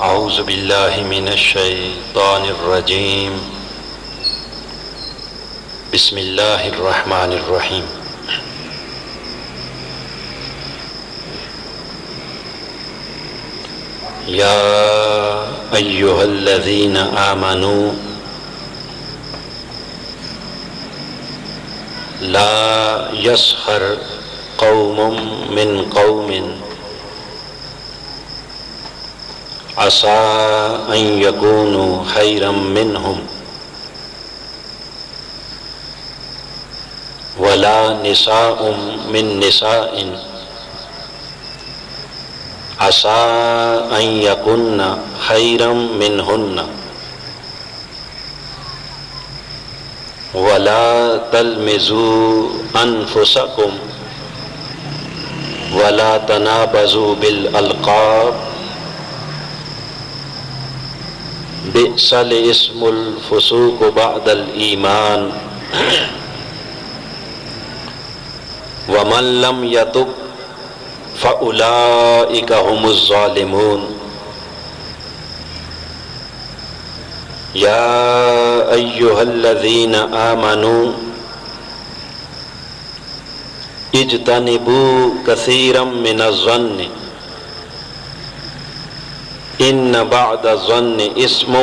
اعوذ باللہ من الشیطان الرجیم بسم اللہ الرحمن الرحیم یا ایہا الذین آمنوا لا یسخر قوم من قوم عسى أن يكونوا خيرا منهم ولا نساء من نساء عسى أن يكن خيرا منهن ولا تلمزوا أنفسكم ولا تنابزوا بالألقاب بئس الاسم الفسوق بعد الایمان ومن لم يتب فأولئك هم الظالمون يا أيها الذين آمنوا اجتنبوا كثيرا من الظن ان بعد الظن اسم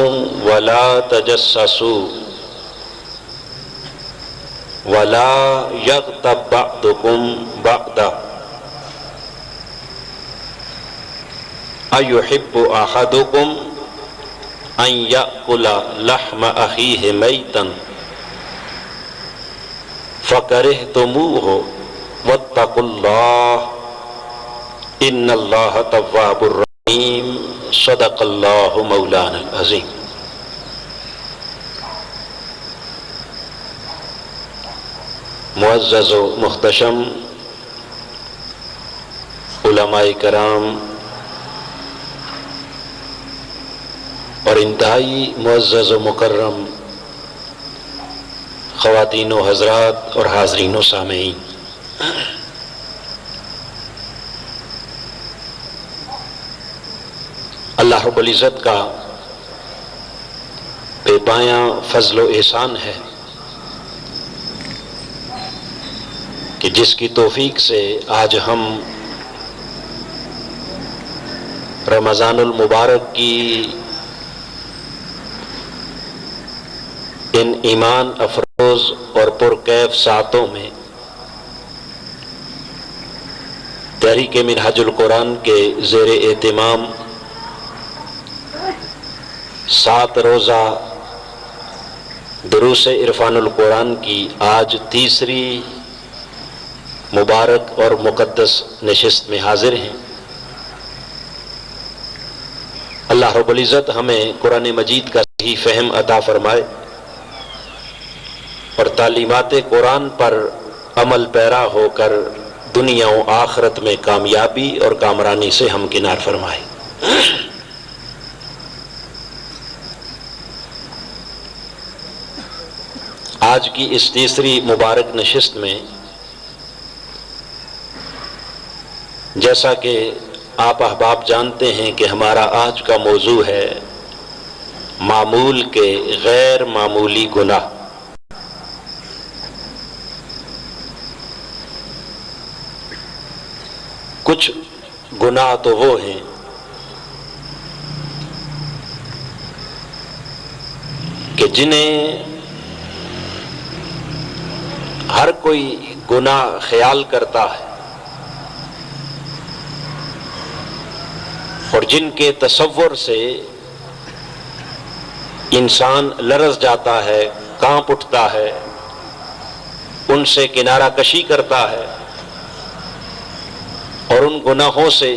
ولا تجسسوا ولا يغتب بعضكم بعضا أيحب أحدكم أن يأكل لحم أخيه ميتا فكرهتموه واتقوا الله إن الله تواب الرحيم صدق اللہ مولانا العظیم۔ معزز و محتشم علماء کرام اور انتہائی معزز و مکرم خواتین و حضرات اور حاضرین و سامعین، اللہ رب العزت کا بے پایاں فضل و احسان ہے کہ جس کی توفیق سے آج ہم رمضان المبارک کی ان ایمان افروز اور پرکیف ساعتوں میں تحریک منہاج القرآن کے زیر اہتمام 7 روزہ دروس عرفان القرآن کی آج تیسری مبارک اور مقدس نشست میں حاضر ہیں۔ اللہ رب العزت ہمیں قرآن مجید کا صحیح فہم عطا فرمائے اور تعلیمات قرآن پر عمل پیرا ہو کر دنیا و آخرت میں کامیابی اور کامرانی سے ہمکنار فرمائے۔ آج کی اس تیسری مبارک نشست میں جیسا کہ آپ احباب جانتے ہیں کہ ہمارا آج کا موضوع ہے معمول کے غیر معمولی گناہ۔ کچھ گناہ تو وہ ہیں کہ جنہیں ہر کوئی گناہ خیال کرتا ہے اور جن کے تصور سے انسان لرز جاتا ہے، کانپ اٹھتا ہے، ان سے کنارہ کشی کرتا ہے اور ان گناہوں سے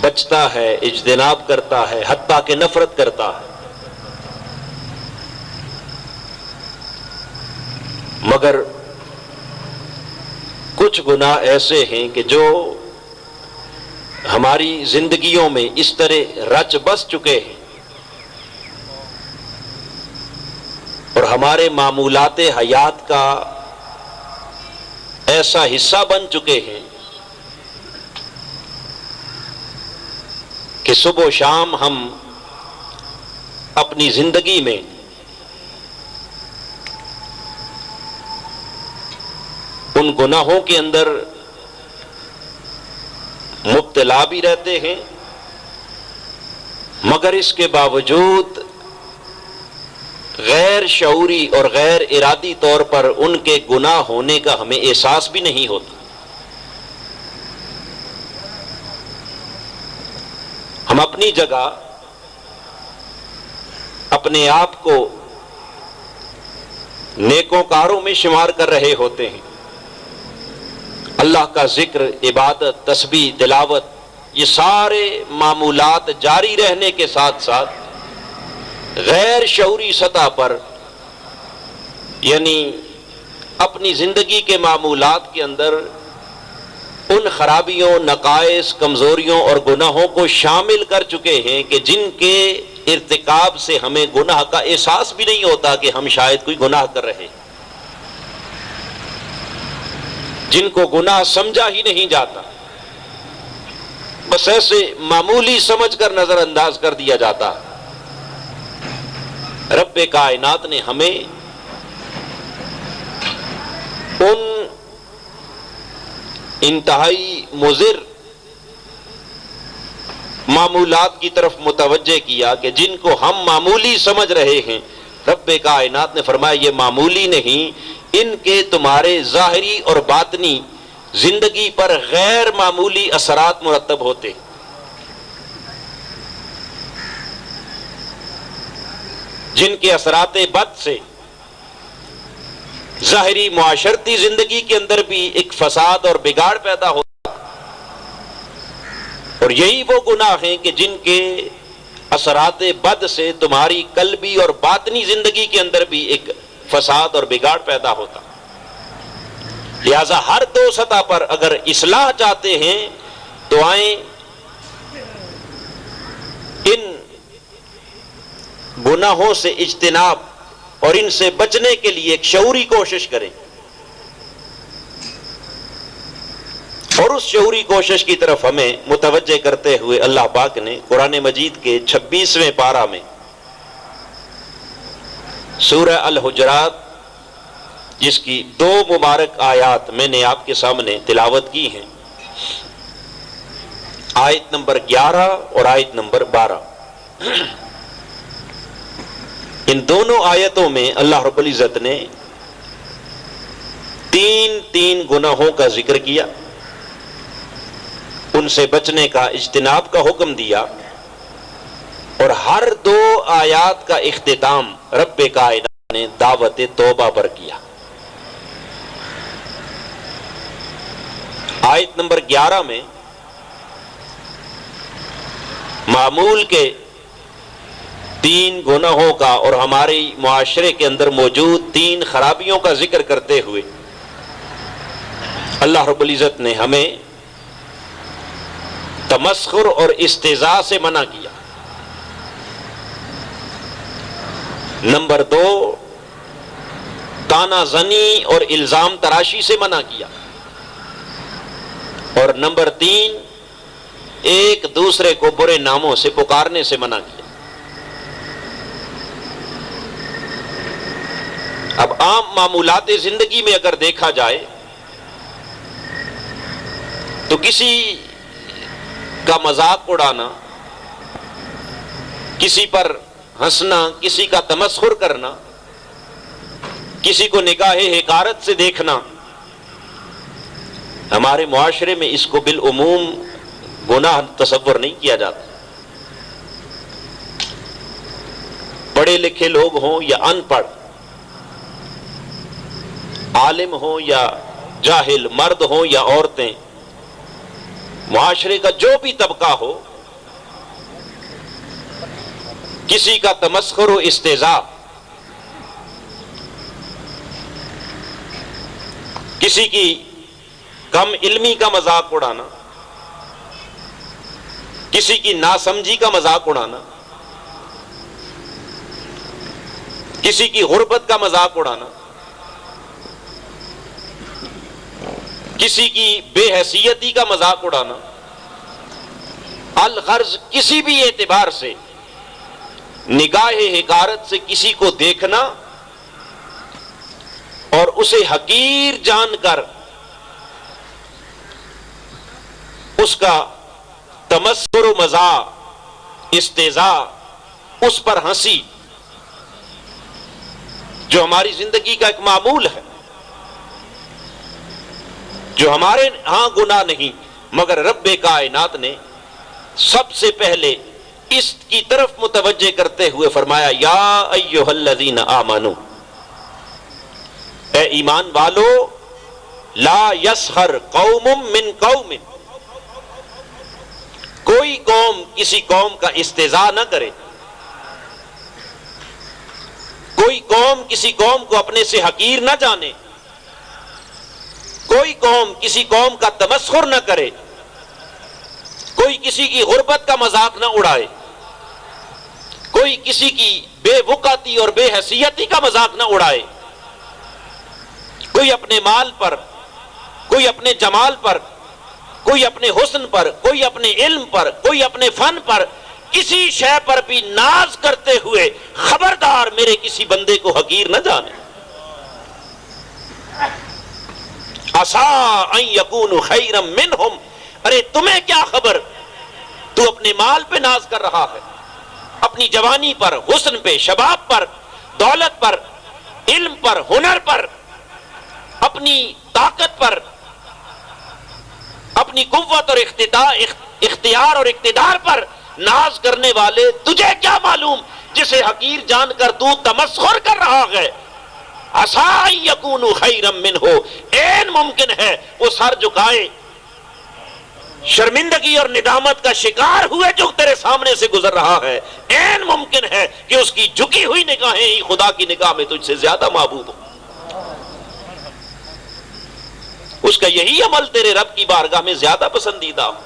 بچتا ہے، اجتناب کرتا ہے، حتیٰ کہ نفرت کرتا ہے۔ مگر کچھ گناہ ایسے ہیں کہ جو ہماری زندگیوں میں اس طرح رچ بس چکے ہیں اور ہمارے معمولات حیات کا ایسا حصہ بن چکے ہیں کہ کہ صبح و شام ہم اپنی زندگی میں ان گناہوں کے اندر مبتلا بھی رہتے ہیں، مگر اس کے باوجود غیر شعوری اور غیر ارادی طور پر ان کے گناہ ہونے کا ہمیں احساس بھی نہیں ہوتا۔ ہم اپنی جگہ اپنے آپ کو نیکوکاروں میں شمار کر رہے ہوتے ہیں، اللہ کا ذکر، عبادت، تسبیح، تلاوت، یہ سارے معمولات جاری رہنے کے ساتھ ساتھ غیر شعوری سطح پر، یعنی اپنی زندگی کے معمولات کے اندر ان خرابیوں، نقائص، کمزوریوں اور گناہوں کو شامل کر چکے ہیں کہ جن کے ارتکاب سے ہمیں گناہ کا احساس بھی نہیں ہوتا کہ ہم شاید کوئی گناہ کر رہے ہیں، جن کو گناہ سمجھا ہی نہیں جاتا، بس ایسے معمولی سمجھ کر نظر انداز کر دیا جاتا۔ رب کائنات نے ہمیں ان انتہائی مضر معمولات کی طرف متوجہ کیا کہ جن کو ہم معمولی سمجھ رہے ہیں، رب کائنات نے فرمایا یہ معمولی نہیں، ان کے تمہارے ظاہری اور باطنی زندگی پر غیر معمولی اثرات مرتب ہوتے، جن کے اثرات بد سے ظاہری معاشرتی زندگی کے اندر بھی ایک فساد اور بگاڑ پیدا ہوتا، اور یہی وہ گناہ ہیں کہ جن کے اثرات بد سے تمہاری قلبی اور باطنی زندگی کے اندر بھی ایک فساد اور بگاڑ پیدا ہوتا۔ لہذا ہر دو سطح پر اگر اصلاح چاہتے ہیں تو آئیں ان گناہوں سے اجتناب اور ان سے بچنے کے لیے ایک شعوری کوشش کریں، اور اس شعوری کوشش کی طرف ہمیں متوجہ کرتے ہوئے اللہ پاک نے قرآن مجید کے 26ویں پارہ میں سورہ الحجرات، جس کی 2 مبارک آیات میں نے آپ کے سامنے تلاوت کی ہیں، آیت نمبر 11 اور آیت نمبر 12، ان دونوں آیتوں میں اللہ رب العزت نے 3 گناہوں کا ذکر کیا، ان سے بچنے کا، اجتناب کا حکم دیا، اور ہر 2 آیات کا اختتام رب کائنات نے دعوت توبہ پر کیا۔ آیت نمبر 11 میں معمول کے 3 گناہوں کا اور ہمارے معاشرے کے اندر موجود 3 خرابیوں کا ذکر کرتے ہوئے اللہ رب العزت نے ہمیں تمسخر اور استہزاء سے منع کیا۔ نمبر 2، طعنہ زنی اور الزام تراشی سے منع کیا، اور نمبر 3، ایک دوسرے کو برے ناموں سے پکارنے سے منع کیا۔ اب عام معمولات زندگی میں اگر دیکھا جائے تو کسی کا مذاق اڑانا، کسی پر ہنسنا، کسی کا تمسخر کرنا، کسی کو نگاہ حقارت سے دیکھنا، ہمارے معاشرے میں اس کو بالعموم گناہ تصور نہیں کیا جاتا۔ پڑھے لکھے لوگ ہوں یا ان پڑھ، عالم ہوں یا جاہل، مرد ہوں یا عورتیں، معاشرے کا جو بھی طبقہ ہو، کسی کا تمسخر و استہزاء، کسی کی کم علمی کا مذاق اڑانا، کسی کی ناسمجھی کا مذاق اڑانا، کسی کی غربت کا مذاق اڑانا، کسی کی بے حیثیتی کا مذاق اڑانا، الغرض کسی بھی اعتبار سے نگاہ حقارت سے کسی کو دیکھنا اور اسے حقیر جان کر اس کا تمسخر و مزاح، استہزاء، اس پر ہنسی، جو ہماری زندگی کا ایک معمول ہے، جو ہمارے ہاں گناہ نہیں، مگر رب کائنات نے سب سے پہلے اس کی طرف متوجہ کرتے ہوئے فرمایا یا ایھا الذین آمنو، اے ایمان والو، لا یسخر قوم من قوم، کوئی قوم کسی قوم کا استہزاء نہ کرے، کوئی قوم کسی قوم کو اپنے سے حقیر نہ جانے، کوئی قوم کسی قوم کا تمسخر نہ کرے، کوئی کسی کی غربت کا مذاق نہ اڑائے، کوئی کسی کی بے وقعتی اور بے حیثیتی کا مذاق نہ اڑائے، کوئی اپنے مال پر، کوئی اپنے جمال پر، کوئی اپنے حسن پر، کوئی اپنے علم پر، کوئی اپنے فن پر، کسی شے پر بھی ناز کرتے ہوئے خبردار میرے کسی بندے کو حقیر نہ جانے۔ عَسَىٰ أَن يَكُونُوا خَيْرًا مِّنْهُمْ، ارے تمہیں کیا خبر، تو اپنے مال پہ ناز کر رہا ہے، اپنی جوانی پر، حسن پہ، شباب پر، دولت پر، علم پر، ہنر پر، اپنی طاقت پر، اپنی قوت اور اختیار اور اقتدار پر ناز کرنے والے، تجھے کیا معلوم جسے حقیر جان کر تو تمسخر کر رہا ہے۔ عَسَىٰ أَن يَكُونُوا خَيْرًا مِّنْهُ، عین ممکن ہے وہ سر جھکائے، شرمندگی اور ندامت کا شکار ہوئے جو تیرے سامنے سے گزر رہا ہے، عین ممکن ہے کہ اس کی جھکی ہوئی نگاہیں ہی خدا کی نگاہ میں تجھ سے زیادہ محبوب ہوں، اس کا یہی عمل تیرے رب کی بارگاہ میں زیادہ پسندیدہ ہو۔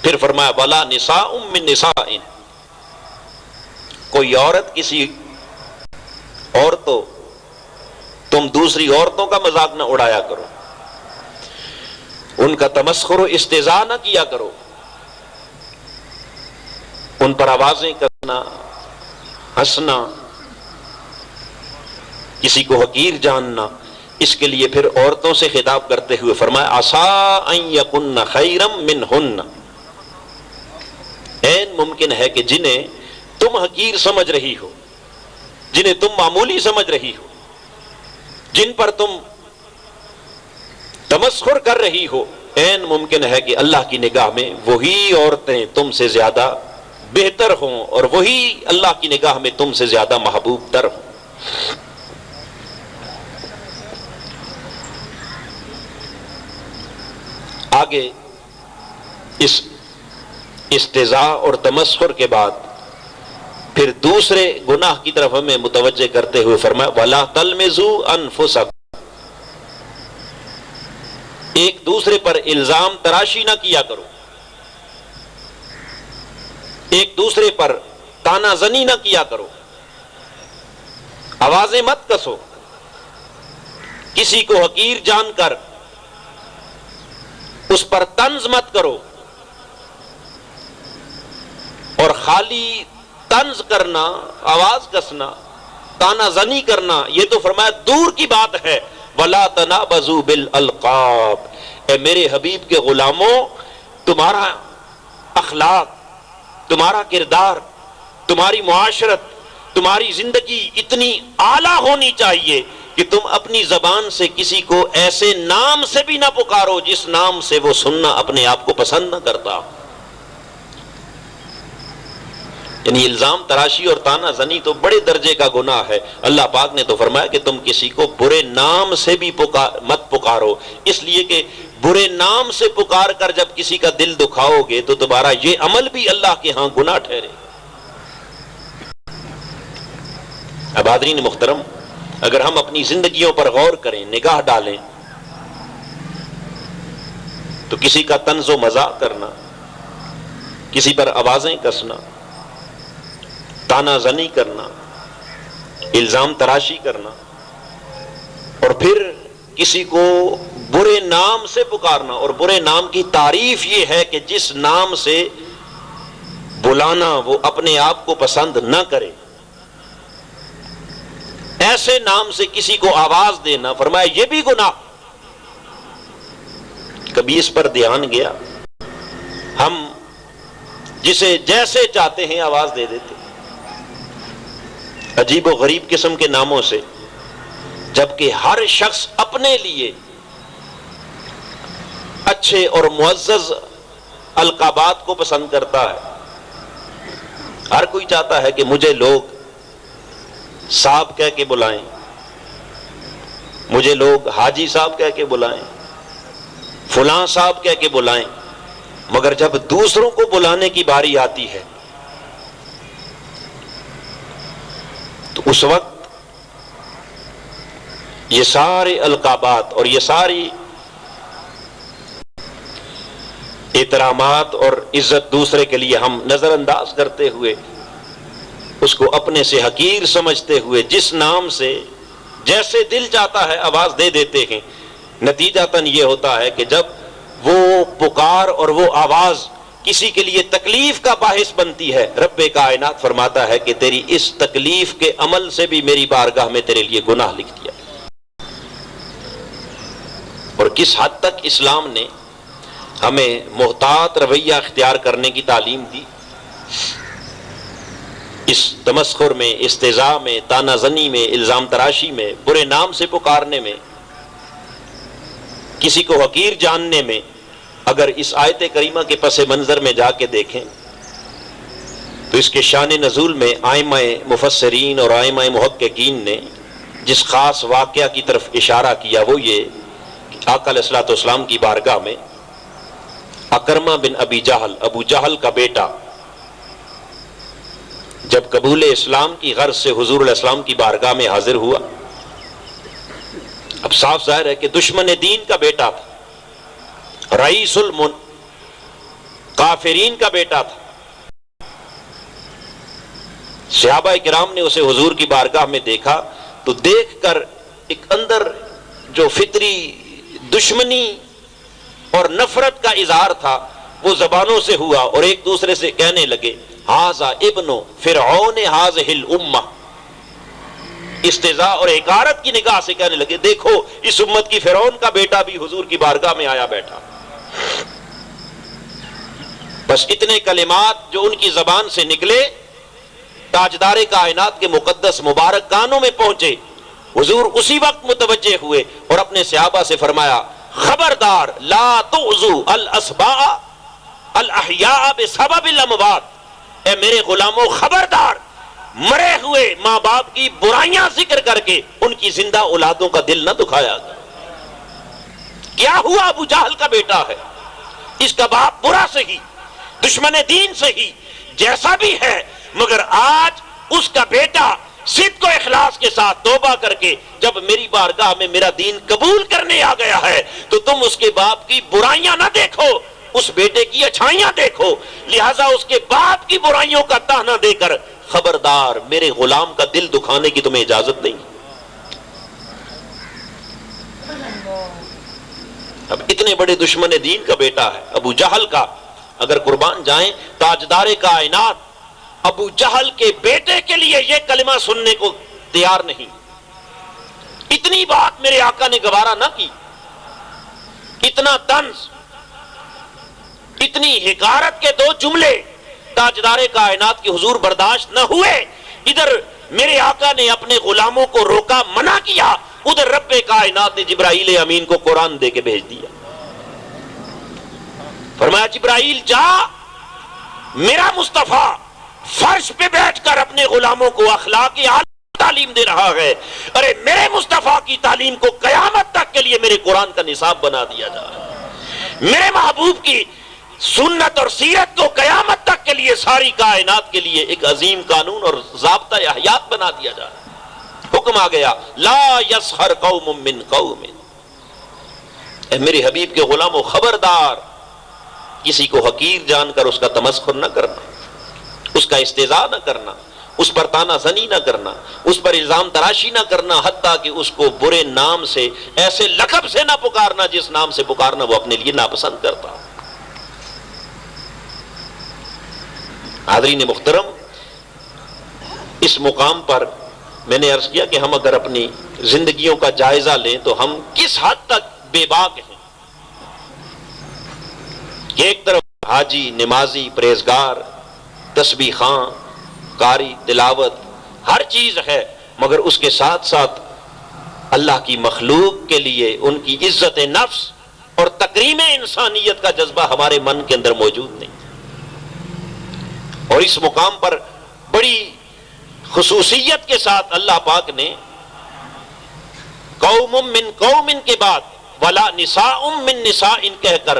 پھر فرمایا وَلَا نِسَاءٌ مِّن نِسَاءٍ، کوئی عورت کسی عورتوں، تم دوسری عورتوں کا مذاق نہ اڑایا کرو، ان کا تمسخر و استہزاء نہ کیا کرو، ان پر آوازیں کرنا، ہنسنا، کسی کو حقیر جاننا، اس کے لیے پھر عورتوں سے خطاب کرتے ہوئے فرمایا عَسَىٰ أَن يَكُنَّ خَيْرًا مِّنْهُنَّ، عین ممکن ہے کہ جنہیں تم حقیر سمجھ رہی ہو، جنہیں تم معمولی سمجھ رہی ہو، جن پر تم تمسخر کر رہی ہو، عین ممکن ہے کہ اللہ کی نگاہ میں وہی عورتیں تم سے زیادہ بہتر ہوں اور وہی اللہ کی نگاہ میں تم سے زیادہ محبوب تر ہوں۔ آگے اس استہزاء اور تمسخر کے بعد پھر دوسرے گناہ کی طرف ہمیں متوجہ کرتے ہوئے فرمایا وَلَا تَلْمِزُوا أَنفُسَكُمْ، ایک دوسرے پر الزام تراشی نہ کیا کرو، ایک دوسرے پر تانا زنی نہ کیا کرو، آوازیں مت کسو، کسی کو حقیر جان کر اس پر طنز مت کرو، اور خالی طنز کرنا، آواز کسنا، تانا زنی کرنا، یہ تو فرمایا دور کی بات ہے۔ وَلَا تَنَابَزُوا بِالْأَلْقَابِ، اے میرے حبیب کے غلاموں، تمہارا اخلاق، تمہارا کردار، تمہاری معاشرت، تمہاری زندگی اتنی اعلیٰ ہونی چاہیے کہ تم اپنی زبان سے کسی کو ایسے نام سے بھی نہ پکارو جس نام سے وہ سننا اپنے آپ کو پسند نہ کرتا۔ یعنی الزام تراشی اور تانا زنی تو بڑے درجے کا گناہ ہے۔ اللہ پاک نے تو فرمایا کہ تم کسی کو برے نام سے بھی مت پکارو، اس لیے کہ برے نام سے پکار کر جب کسی کا دل دکھاؤ گے تو تمہارا یہ عمل بھی اللہ کے ہاں گناہ ٹھہرے۔ اب حاضرین محترم، اگر ہم اپنی زندگیوں پر غور کریں، نگاہ ڈالیں، تو کسی کا طنز و مزاح کرنا، کسی پر آوازیں کسنا، تانا زنی کرنا، الزام تراشی کرنا، اور پھر کسی کو برے نام سے پکارنا، اور برے نام کی تعریف یہ ہے کہ جس نام سے بلانا وہ اپنے آپ کو پسند نہ کرے، ایسے نام سے کسی کو آواز دینا، فرمایا یہ بھی گناہ۔ کبھی اس پر دھیان گیا؟ ہم جسے جیسے چاہتے ہیں آواز دے دیتے، عجیب و غریب قسم کے ناموں سے، جبکہ ہر شخص اپنے لیے اچھے اور معزز القابات کو پسند کرتا ہے۔ ہر کوئی چاہتا ہے کہ مجھے لوگ صاحب کہہ کے بلائیں، مجھے لوگ حاجی صاحب کہہ کے بلائیں، فلاں صاحب کہہ کے بلائیں، مگر جب دوسروں کو بلانے کی باری آتی ہے تو اس وقت یہ سارے القابات اور یہ ساری احترامات اور عزت دوسرے کے لیے ہم نظر انداز کرتے ہوئے، اس کو اپنے سے حقیر سمجھتے ہوئے جس نام سے جیسے دل چاہتا ہے آواز دے دیتے ہیں۔ نتیجتاً یہ ہوتا ہے کہ جب وہ پکار اور وہ آواز کسی کے لیے تکلیف کا باعث بنتی ہے، رب کائنات فرماتا ہے کہ تیری اس تکلیف کے عمل سے بھی میری بارگاہ میں تیرے لیے گناہ لکھ دیا۔ اور کس حد تک اسلام نے ہمیں محتاط رویہ اختیار کرنے کی تعلیم دی، اس تمسخر میں، استہزاء میں، طعنہ زنی میں، الزام تراشی میں، برے نام سے پکارنے میں، کسی کو حقیر جاننے میں۔ اگر اس آیت کریمہ کے پس منظر میں جا کے دیکھیں تو اس کے شان نزول میں ائمہ مفسرین اور ائمہ محققین نے جس خاص واقعہ کی طرف اشارہ کیا وہ یہ کہ آقا علیہ الصلوۃ والسلام کی بارگاہ میں اکرمہ بن ابی جہل، ابو جہل کا بیٹا، جب قبول اسلام کی غرض سے حضور علیہ السلام کی بارگاہ میں حاضر ہوا، اب صاف ظاہر ہے کہ دشمن دین کا بیٹا تھا، رئیس کافرین کا بیٹا تھا۔ صحابہ کرام نے اسے حضور کی بارگاہ میں دیکھا تو دیکھ کر ایک اندر جو فطری دشمنی اور نفرت کا اظہار تھا وہ زبانوں سے ہوا، اور ایک دوسرے سے کہنے لگے ھذا ابن فرعون ھذہ الامہ، استہزاء اور حقارت کی نگاہ سے کہنے لگے دیکھو اس امت کی فرعون کا بیٹا بھی حضور کی بارگاہ میں آیا بیٹھا۔ بس اتنے کلمات جو ان کی زبان سے نکلے تاجدار کائنات کے مقدس مبارک کانوں میں پہنچے، حضور اسی وقت متوجہ ہوئے اور اپنے صحابہ سے فرمایا خبردار لا تؤذوا الاسباء الاحیاء بسبب الاموات، اے میرے غلاموں خبردار مرے ہوئے ماں باپ کی برائیاں ذکر کر کے ان کی زندہ اولادوں کا دل نہ دکھایا گیا۔ کیا ہوا؟ ابو جہل کا بیٹا ہے، اس کا باپ برا صحیح، دشمن دین صحیح، جیسا بھی ہے، مگر آج اس کا بیٹا صدق و اخلاص کے ساتھ توبہ کر کے جب میری بارگاہ میں میرا دین قبول کرنے آ گیا ہے تو تم اس کے باپ کی برائیاں نہ دیکھو، اس بیٹے کی اچھائیاں دیکھو، لہذا اس کے باپ کی برائیوں کا طعنہ دے کر خبردار میرے غلام کا دل دکھانے کی تمہیں اجازت نہیں۔ اب اتنے بڑے دشمن دین کا بیٹا ہے ابو جہل کا، اگر قربان جائیں تاجدار کائنات ابو جہل کے بیٹے کے لیے یہ کلمہ سننے کو تیار نہیں۔ اتنی بات میرے آقا نے گوارا نہ کی، اتنا طنز، اتنی حقارت کے دو جملے تاجدار کائنات کے حضور برداشت نہ ہوئے۔ ادھر میرے آقا نے اپنے غلاموں کو روکا، منع کیا، ادھر رب کائنات نے جبرائیل امین کو قرآن دے کے بھیج دیا۔ فرمایا جبرائیل جا، میرا مصطفیٰ فرش پہ بیٹھ کر اپنے غلاموں کو اخلاق اعلیٰ تعلیم دے رہا ہے، ارے میرے مصطفیٰ کی تعلیم کو قیامت تک کے لیے میرے قرآن کا نصاب بنا دیا جا رہا ہے، میرے محبوب کی سنت اور سیرت کو قیامت تک کے لیے ساری کائنات کے لیے ایک عظیم قانون اور ضابطہ حیات بنا دیا جا رہا ہے۔ حکم آ گیا لا یسخر قوم من قوم، اے میرے حبیب کے غلاموں خبردار کسی کو حقیر جان کر اس کا تمسخر نہ کرنا، اس کا استہزاء نہ کرنا، اس پر تانا زنی نہ کرنا، اس پر الزام تراشی نہ کرنا، حتیٰ کہ اس کو برے نام سے، ایسے لقب سے نہ پکارنا جس نام سے پکارنا وہ اپنے لیے ناپسند کرتا. حاضرین محترم، اس مقام پر میں نے عرض کیا کہ ہم اگر اپنی زندگیوں کا جائزہ لیں تو ہم کس حد تک بے باک ہیں کہ ایک طرف حاجی، نمازی، پرہیزگار، تسبیح خواں، قاری، تلاوت، ہر چیز ہے، مگر اس کے ساتھ ساتھ اللہ کی مخلوق کے لیے ان کی عزت نفس اور تکریم انسانیت کا جذبہ ہمارے من کے اندر موجود نہیں. اور اس مقام پر بڑی خصوصیت کے ساتھ اللہ پاک نے قوم من قوم کے بعد ولا نساء من نساء کہہ کر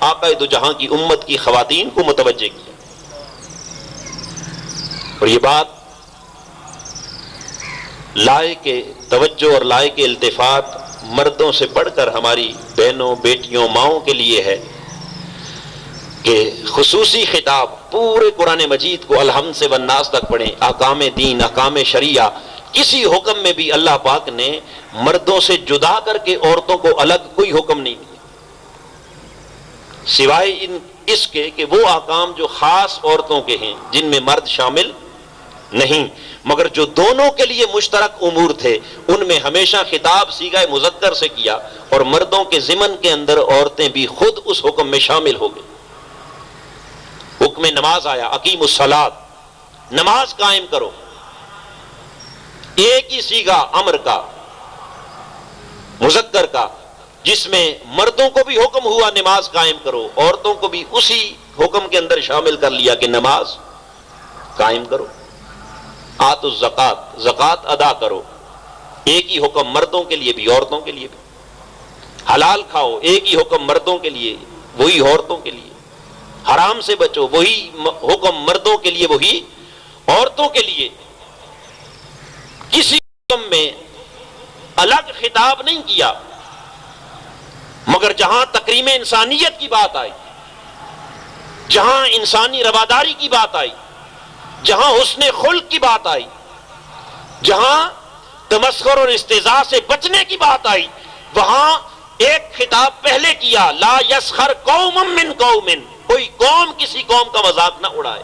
آقا دو جہاں کی امت کی خواتین کو متوجہ کیا. اور یہ بات لائق توجہ اور لائق التفات مردوں سے بڑھ کر ہماری بہنوں، بیٹیوں، ماؤں کے لیے ہے کہ خصوصی خطاب پورے قرآن مجید کو الحمد سے والناس تک پڑھیں. احکام دین، احکام شریعہ، کسی حکم میں بھی اللہ پاک نے مردوں سے جدا کر کے عورتوں کو الگ کوئی حکم نہیں دیا، سوائے اس کے کہ وہ احکام جو خاص عورتوں کے ہیں جن میں مرد شامل نہیں، مگر جو دونوں کے لیے مشترک امور تھے ان میں ہمیشہ خطاب صیغہ مذکر سے کیا، اور مردوں کے ضمن کے اندر عورتیں بھی خود اس حکم میں شامل ہو گئی. حکم نماز آیا، اقیم الصلاۃ، نماز قائم کرو، ایک ہی صیغہ امر کا، مذکر کا، جس میں مردوں کو بھی حکم ہوا نماز قائم کرو، عورتوں کو بھی اسی حکم کے اندر شامل کر لیا کہ نماز قائم کرو. آتوا الزکات، زکات ادا کرو، ایک ہی حکم مردوں کے لیے بھی عورتوں کے لیے بھی. حلال کھاؤ، ایک ہی حکم مردوں کے لیے وہی عورتوں کے لیے. حرام سے بچو، وہی حکم مردوں کے لیے وہی عورتوں کے لیے. کسی حکم میں الگ خطاب نہیں کیا، مگر جہاں تکریم انسانیت کی بات آئی، جہاں انسانی رواداری کی بات آئی، جہاں حسن خلق کی بات آئی، جہاں تمسخر اور استہزاء سے بچنے کی بات آئی، وہاں ایک خطاب پہلے کیا، لا یسخر قوم من قوم، کوئی قوم کسی قوم کا مذاق نہ اڑائے.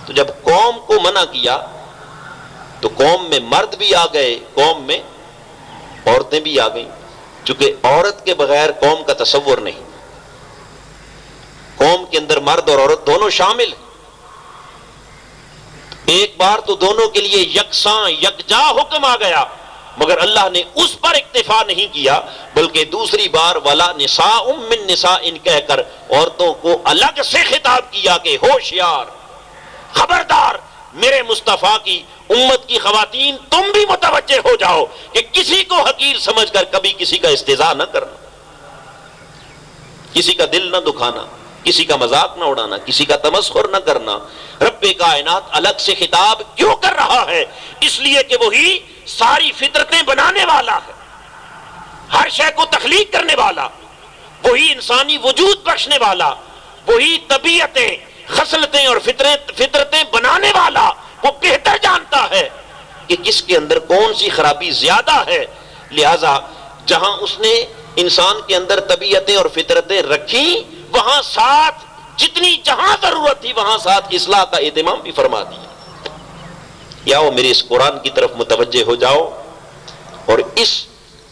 تو جب قوم کو منع کیا تو قوم میں مرد بھی آ گئے، قوم میں عورتیں بھی آ گئیں، چونکہ عورت کے بغیر قوم کا تصور نہیں. قوم کے اندر مرد اور عورت دونوں شامل ہیں. ایک بار تو دونوں کے لیے یکساں یکجا حکم آ گیا، مگر اللہ نے اس پر اکتفا نہیں کیا، بلکہ دوسری بار ولا نساء من نساء کہہ کر عورتوں کو الگ سے خطاب کیا کہ ہوشیار، خبردار، میرے مصطفیٰ کی امت کی خواتین تم بھی متوجہ ہو جاؤ کہ کسی کو حقیر سمجھ کر کبھی کسی کا استہزاء نہ کرنا، کسی کا دل نہ دکھانا، کسی کا مذاق نہ اڑانا، کسی کا تمسخر نہ کرنا. رب کائنات الگ سے خطاب کیوں کر رہا ہے؟ اس لیے کہ وہی ساری فطرتیں بنانے والا ہے، ہر شے کو تخلیق کرنے والا، وہی انسانی وجود بخشنے والا، وہی طبیعتیں، خصلتیں اور فطرتیں بنانے والا. وہ بہتر جانتا ہے کہ کس کے اندر کون سی خرابی زیادہ ہے. لہذا جہاں اس نے انسان کے اندر طبیعتیں اور فطرتیں رکھیں، وہاں ساتھ جتنی جہاں ضرورت تھی وہاں ساتھ اصلاح کا اہتمام بھی فرما دیا. یا وہ میرے اس قرآن کی طرف متوجہ ہو جاؤ اور اس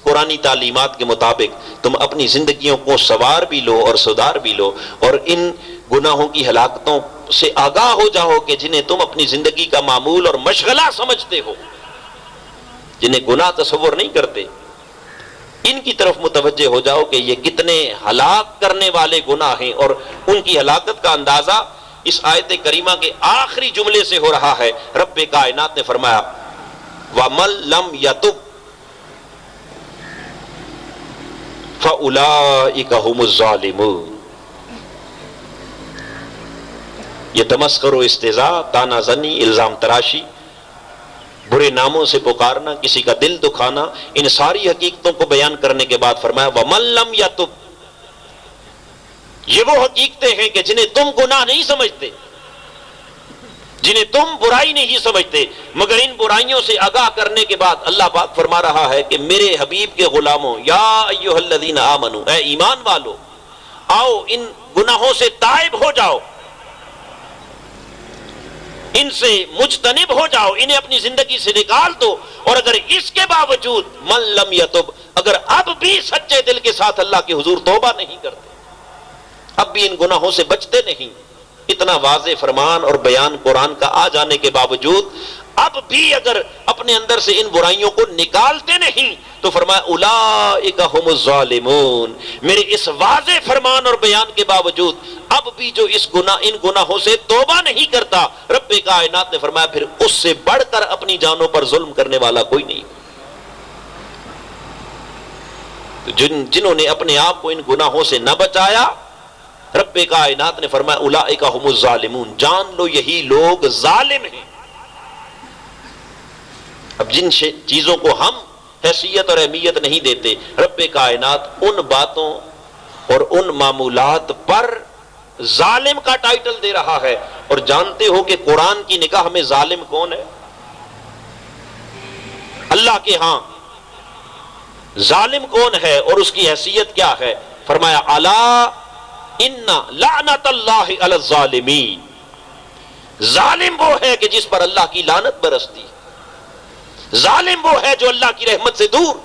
قرآنی تعلیمات کے مطابق تم اپنی زندگیوں کو سوار بھی لو اور سدھار بھی لو، اور ان گناہوں کی ہلاکتوں سے آگاہ ہو جاؤ کہ جنہیں تم اپنی زندگی کا معمول اور مشغلہ سمجھتے ہو، جنہیں گناہ تصور نہیں کرتے، ان کی طرف متوجہ ہو جاؤ کہ یہ کتنے ہلاک کرنے والے گناہ ہیں. اور ان کی ہلاکت کا اندازہ اس آیت کریمہ کے آخری جملے سے ہو رہا ہے. رب کائنات نے فرمایا وَمَن لَمْ يَتُبْ فَأُولَئِكَ هُمُ الظَّالِمُونَ. یہ تمسخر و استہزاء، تانا زنی، الزام تراشی، برے ناموں سے پکارنا، کسی کا دل دکھانا، ان ساری حقیقتوں کو بیان کرنے کے بعد فرمایا وَمَن لَمْ يَتُبْ. یہ وہ حقیقتیں ہیں کہ جنہیں تم گناہ نہیں سمجھتے، جنہیں تم برائی نہیں سمجھتے، مگر ان برائیوں سے آگاہ کرنے کے بعد اللہ پاک فرما رہا ہے کہ میرے حبیب کے غلاموں، یا ایھا الذین آمنو، اے ایمان والو، آؤ ان گناہوں سے تائب ہو جاؤ، ان سے مجتنب ہو جاؤ، انہیں اپنی زندگی سے نکال دو. اور اگر اس کے باوجود من لم یتب، اگر اب بھی سچے دل کے ساتھ اللہ کے حضور توبہ نہیں کرتے، اب بھی ان گناہوں سے بچتے نہیں، اتنا واضح فرمان اور بیان قرآن کا آ جانے کے باوجود اب بھی اگر اپنے اندر سے ان برائیوں کو نکالتے نہیں تو فرمایا اولئک ھم الظالمون. میرے اس واضح فرمان اور بیان کے باوجود اب بھی جو ان گناہوں سے توبہ نہیں کرتا، رب کائنات نے فرمایا پھر اس سے بڑھ کر اپنی جانوں پر ظلم کرنے والا کوئی نہیں. جنہوں نے اپنے آپ کو ان گناہوں سے نہ بچایا، رب کائنات نے فرمایا اولئک ھم الظالمون، جان لو یہی لوگ ظالم ہیں. اب جن چیزوں کو ہم حیثیت اور اہمیت نہیں دیتے، رب کائنات ان باتوں اور ان معمولات پر ظالم کا ٹائٹل دے رہا ہے. اور جانتے ہو کہ قرآن کی نگاہ میں ظالم کون ہے؟ اللہ کے ہاں ظالم کون ہے اور اس کی حیثیت کیا ہے؟ فرمایا الا ان لعنت اللہ علی الظالمین، ظالم وہ ہے کہ جس پر اللہ کی لعنت برستی، ظالم وہ ہے جو اللہ کی رحمت سے دور،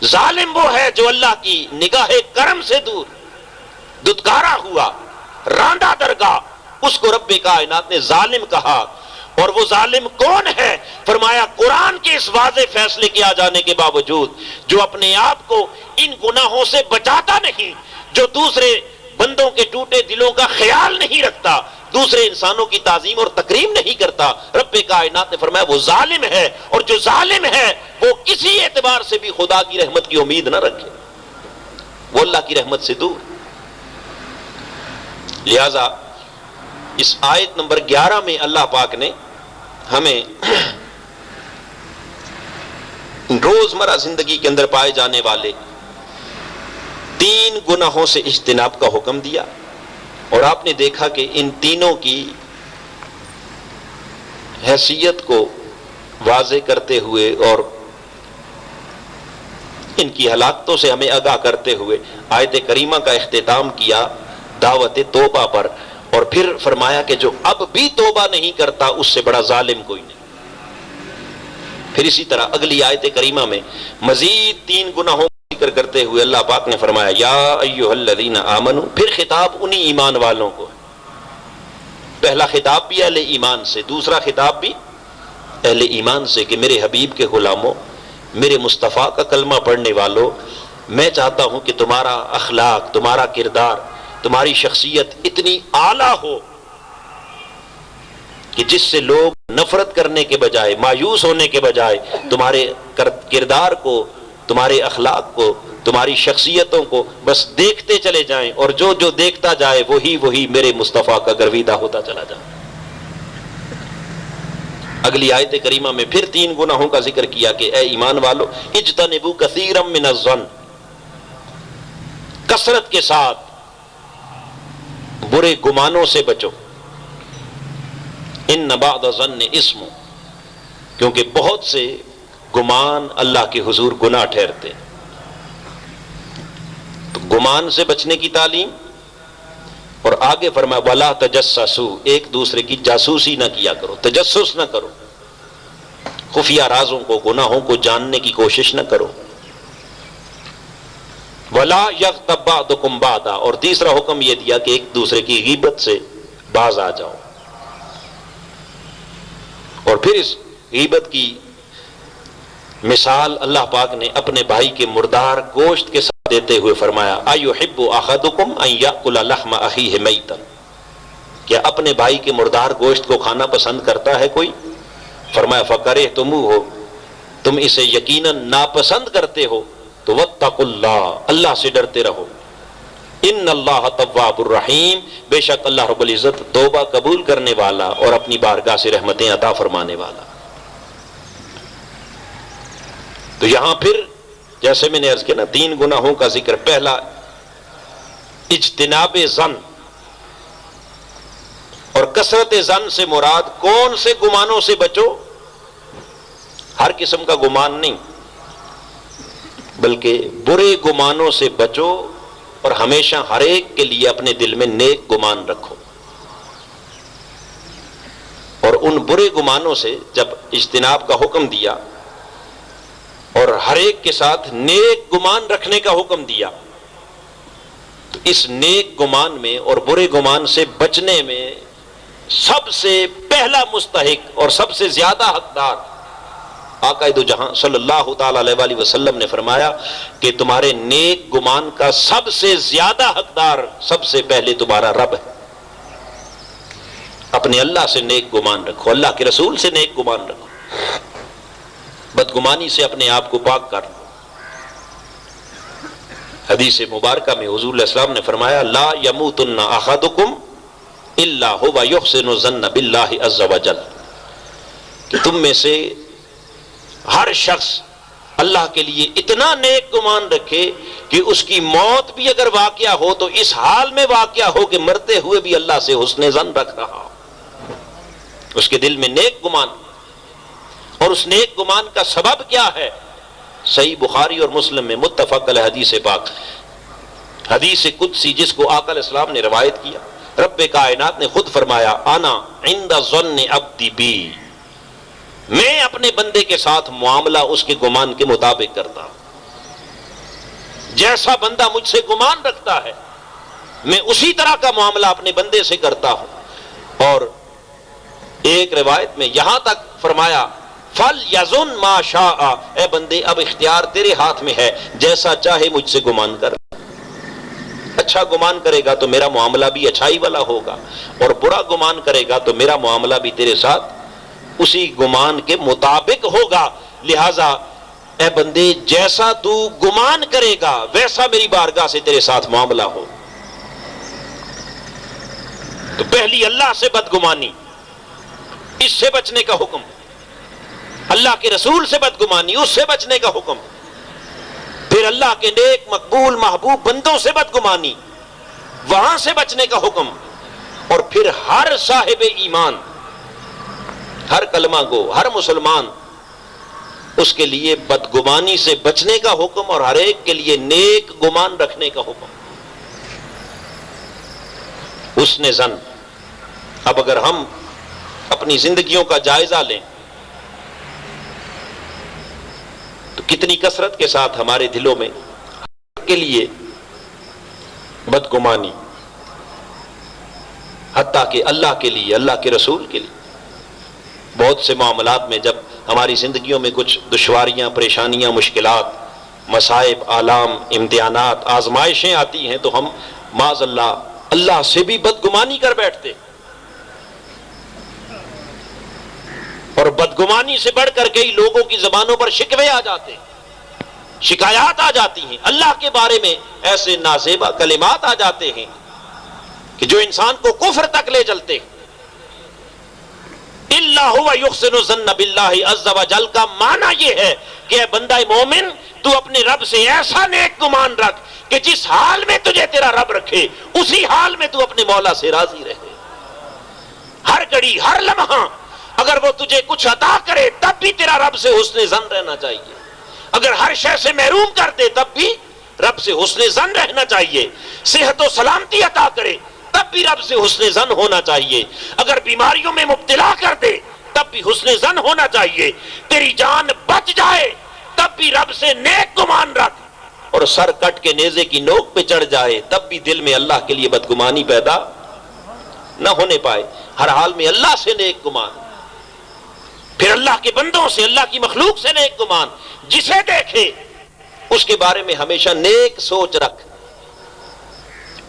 ظالم وہ ہے جو اللہ کی نگاہ کرم سے دور، دتکارا ہوا، راندہ درگاہ، اس کو رب کائنات نے ظالم کہا. اور وہ ظالم کون ہے؟ فرمایا قرآن کے اس واضح فیصلے کے آ جانے کے باوجود جو اپنے آپ کو ان گناہوں سے بچاتا نہیں، جو دوسرے بندوں کے ٹوٹے دلوں کا خیال نہیں رکھتا، دوسرے انسانوں کی تعظیم اور تکریم نہیں کرتا، رب کائنات نے فرمایا وہ ظالم ہے. اور جو ظالم ہے وہ کسی اعتبار سے بھی خدا کی رحمت کی امید نہ رکھے، وہ اللہ کی رحمت سے دور. لہذا اس آیت نمبر 11 میں اللہ پاک نے ہمیں روزمرہ زندگی کے اندر پائے جانے والے 3 گناہوں سے اجتناب کا حکم دیا. اور آپ نے دیکھا کہ ان تینوں کی حیثیت کو واضح کرتے ہوئے اور ان کی ہلاکتوں سے ہمیں آگاہ کرتے ہوئے آیت کریمہ کا اختتام کیا دعوت توبہ پر، اور پھر فرمایا کہ جو اب بھی توبہ نہیں کرتا اس سے بڑا ظالم کوئی نہیں. پھر اسی طرح اگلی آیت کریمہ میں مزید 3 گناہوں کا ذکر کرتے ہوئے اللہ پاک نے فرمایا یا ایھا الذین آمنو. پھر خطاب انہی ایمان والوں کو، پہلا خطاب بھی اہل ایمان سے، دوسرا خطاب بھی اہل ایمان سے کہ میرے حبیب کے غلاموں، میرے مصطفیٰ کا کلمہ پڑھنے والوں، میں چاہتا ہوں کہ تمہارا اخلاق، تمہارا کردار، تمہاری شخصیت اتنی اعلیٰ ہو کہ جس سے لوگ نفرت کرنے کے بجائے، مایوس ہونے کے بجائے تمہارے کردار کو، تمہارے اخلاق کو، تمہاری شخصیتوں کو بس دیکھتے چلے جائیں، اور جو جو دیکھتا جائے وہی میرے مصطفیٰ کا گرویدہ ہوتا چلا جائے. اگلی آیت کریمہ میں پھر 3 گناہوں کا ذکر کیا کہ اے ایمان والو اجتنبوا کثیرا من الظن، کثرت کے ساتھ برے گمانوں سے بچو. ان بعض الظن اسم، کیونکہ بہت سے گمان اللہ کے حضور گناہ ٹھہرتے. تو گمان سے بچنے کی تعلیم، اور آگے فرمایا ولا تجسسوا، ایک دوسرے کی جاسوسی نہ کیا کرو، تجسس نہ کرو، خفیہ رازوں کو، گناہوں کو جاننے کی کوشش نہ کرو. ولا یغتب بعضکم بعضا، اور تیسرا حکم یہ دیا کہ ایک دوسرے کی غیبت سے باز آ جاؤ. اور پھر اس غیبت کی مثال اللہ پاک نے اپنے بھائی کے مردار گوشت کے ساتھ دیتے ہوئے فرمایا ایحب احدکم ان یاکل لحم اخیہ میتا، کیا اپنے بھائی کے مردار گوشت کو کھانا پسند کرتا ہے کوئی؟ فرمایا فکرہتموہ، تم اسے یقیناً ناپسند کرتے ہو، تو واتقوا اللہ، اللہ سے ڈرتے رہو. ان اللہ تواب الرحیم، بے شک اللہ رب العزت توبہ قبول کرنے والا اور اپنی بارگاہ سے رحمتیں عطا فرمانے والا. تو یہاں پھر جیسے میں نے عرض کیا نا 3 گناہوں کا ذکر. پہلا اجتناب ظن، اور کثرت ظن سے مراد کون سے گمانوں سے بچو؟ ہر قسم کا گمان نہیں، بلکہ برے گمانوں سے بچو، اور ہمیشہ ہر ایک کے لیے اپنے دل میں نیک گمان رکھو۔ اور ان برے گمانوں سے جب اجتناب کا حکم دیا اور ہر ایک کے ساتھ نیک گمان رکھنے کا حکم دیا، تو اس نیک گمان میں اور برے گمان سے بچنے میں سب سے پہلا مستحق اور سب سے زیادہ حقدار آقا دو جہاں صلی اللہ تعالی علیہ وآلہ وسلم نے فرمایا کہ تمہارے نیک گمان کا سب سے زیادہ حقدار سب سے پہلے تمہارا رب ہے۔ اپنے اللہ سے نیک گمان رکھو، اللہ کے رسول سے نیک گمان رکھو، بدگمانی سے اپنے آپ کو پاک کر لو۔ حدیث مبارکہ میں حضور علیہ السلام نے فرمایا لا یموتن احدکم الا هو یحسن الظن باللہ عز وجل، کہ تم میں سے ہر شخص اللہ کے لیے اتنا نیک گمان رکھے کہ اس کی موت بھی اگر واقعہ ہو تو اس حال میں واقعہ ہو کہ مرتے ہوئے بھی اللہ سے حسن ظن رکھ رہا ہو، اس کے دل میں نیک گمان۔ اور اس نیک گمان کا سبب کیا ہے؟ صحیح بخاری اور مسلم میں متفق علیہ حدیث پاک، حدیث قدسی جس کو آقا علیہ السلام نے روایت کیا، رب کائنات نے خود فرمایا انا عند ظن عبدی بی، میں اپنے بندے کے ساتھ معاملہ اس کے گمان کے مطابق کرتا ہوں، جیسا بندہ مجھ سے گمان رکھتا ہے میں اسی طرح کا معاملہ اپنے بندے سے کرتا ہوں۔ اور ایک روایت میں یہاں تک فرمایا فَلْيَظُنْ مَا شَاءَ، اے بندے اب اختیار تیرے ہاتھ میں ہے، جیسا چاہے مجھ سے گمان کر۔ اچھا گمان کرے گا تو میرا معاملہ بھی اچھائی والا ہوگا، اور برا گمان کرے گا تو میرا معاملہ بھی تیرے ساتھ اسی گمان کے مطابق ہوگا۔ لہذا اے بندے جیسا تو گمان کرے گا ویسا میری بارگاہ سے تیرے ساتھ معاملہ ہو۔ تو پہلی اللہ سے بدگمانی، اس سے بچنے کا حکم، اللہ کے رسول سے بدگمانی، اس سے بچنے کا حکم، پھر اللہ کے نیک مقبول محبوب بندوں سے بدگمانی، وہاں سے بچنے کا حکم، اور پھر ہر صاحب ایمان، ہر کلمہ گو، ہر مسلمان، اس کے لیے بدگمانی سے بچنے کا حکم اور ہر ایک کے لیے نیک گمان رکھنے کا حکم۔ حسن ظن، اب اگر ہم اپنی زندگیوں کا جائزہ لیں تو کتنی کثرت کے ساتھ ہمارے دلوں میں کے لیے بدگمانی، حتیٰ کہ اللہ کے لیے، اللہ کے رسول کے لیے۔ بہت سے معاملات میں جب ہماری زندگیوں میں کچھ دشواریاں، پریشانیاں، مشکلات، مصائب، آلام، امتحانات، آزمائشیں آتی ہیں تو ہم معاذ اللہ اللہ سے بھی بدگمانی کر بیٹھتے، اور بدگمانی سے بڑھ کر کئی لوگوں کی زبانوں پر شکوے آ جاتے، شکایات آ جاتی ہیں، اللہ کے بارے میں ایسے نازیبا کلمات آ جاتے ہیں کہ جو انسان کو کفر تک لے چلتے ہیں۔ الا هو یحسن الظن باللہ عز وجل کا معنی یہ ہے کہ اے بندہ مومن تو اپنے رب سے ایسا نیک گمان رکھ کہ جس حال میں تجھے تیرا رب رکھے اسی حال میں تو اپنے مولا سے راضی رہے۔ ہر گھڑی، ہر لمحہ اگر وہ تجھے کچھ عطا کرے تب بھی تیرا رب سے حسن ظن رہنا چاہیے، اگر ہر شے سے محروم کر دے تب بھی رب سے حسن ظن رہنا چاہیے، صحت و سلامتی عطا کرے تب بھی رب سے حسن ظن ہونا چاہیے، اگر بیماریوں میں مبتلا کر دے تب بھی حسن ظن ہونا چاہیے، تیری جان بچ جائے تب بھی رب سے نیک گمان رکھ، اور سر کٹ کے نیزے کی نوک پہ چڑھ جائے تب بھی دل میں اللہ کے لیے بدگمانی پیدا نہ ہونے پائے، ہر حال میں اللہ سے نیک گمان، پھر اللہ کے بندوں سے، اللہ کی مخلوق سے نیک گمان، جسے دیکھے اس کے بارے میں ہمیشہ نیک سوچ رکھ،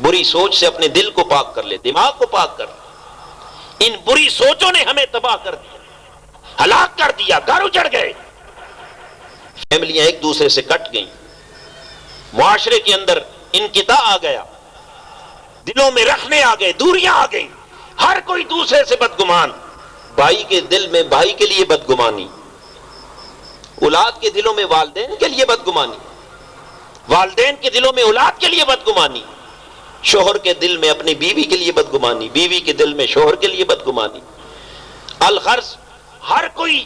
بری سوچ سے اپنے دل کو پاک کر لے، دماغ کو پاک کر لے۔ ان بری سوچوں نے ہمیں تباہ کر دیا، ہلاک کر دیا، گھر اجڑ گئے، فیملیاں ایک دوسرے سے کٹ گئیں، معاشرے کے اندر انقطاع آ گیا، دلوں میں رکھنے آ گئے، دوریاں آ گئیں، ہر کوئی دوسرے سے بدگمان، بھائی کے دل میں بھائی کے لیے بدگمانی، اولاد کے دلوں میں والدین کے لیے بدگمانی، والدین کے دلوں میں اولاد کے لیے بدگمانی، شوہر کے دل میں اپنی بیوی کے لیے بدگمانی، بیوی کے دل میں شوہر کے لیے بدگمانی۔ الغرض ہر کوئی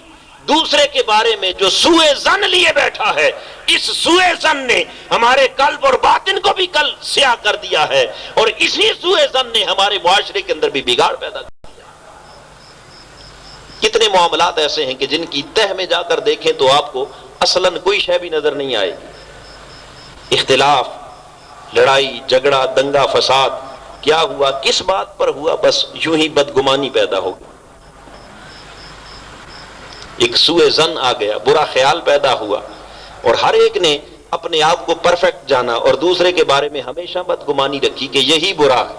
دوسرے کے بارے میں جو سوء ظن لیے بیٹھا ہے، اس سوء ظن نے ہمارے قلب اور باطن کو بھی کل سیاہ کر دیا ہے، اور اسی سوء ظن نے ہمارے معاشرے کے اندر بھی بگاڑ پیدا کر دیا۔ کتنے معاملات ایسے ہیں کہ جن کی تہ میں جا کر دیکھیں تو آپ کو اصلاً کوئی شے بھی نظر نہیں آئے گی۔ اختلاف، لڑائی جھگڑا، دنگا فساد، کیا ہوا، کس بات پر ہوا؟ بس یوں ہی بدگمانی پیدا ہو گئی، ایک سوء ظن آ گیا، برا خیال پیدا ہوا، اور ہر ایک نے اپنے آپ کو پرفیکٹ جانا اور دوسرے کے بارے میں ہمیشہ بدگمانی رکھی کہ یہی برا ہے،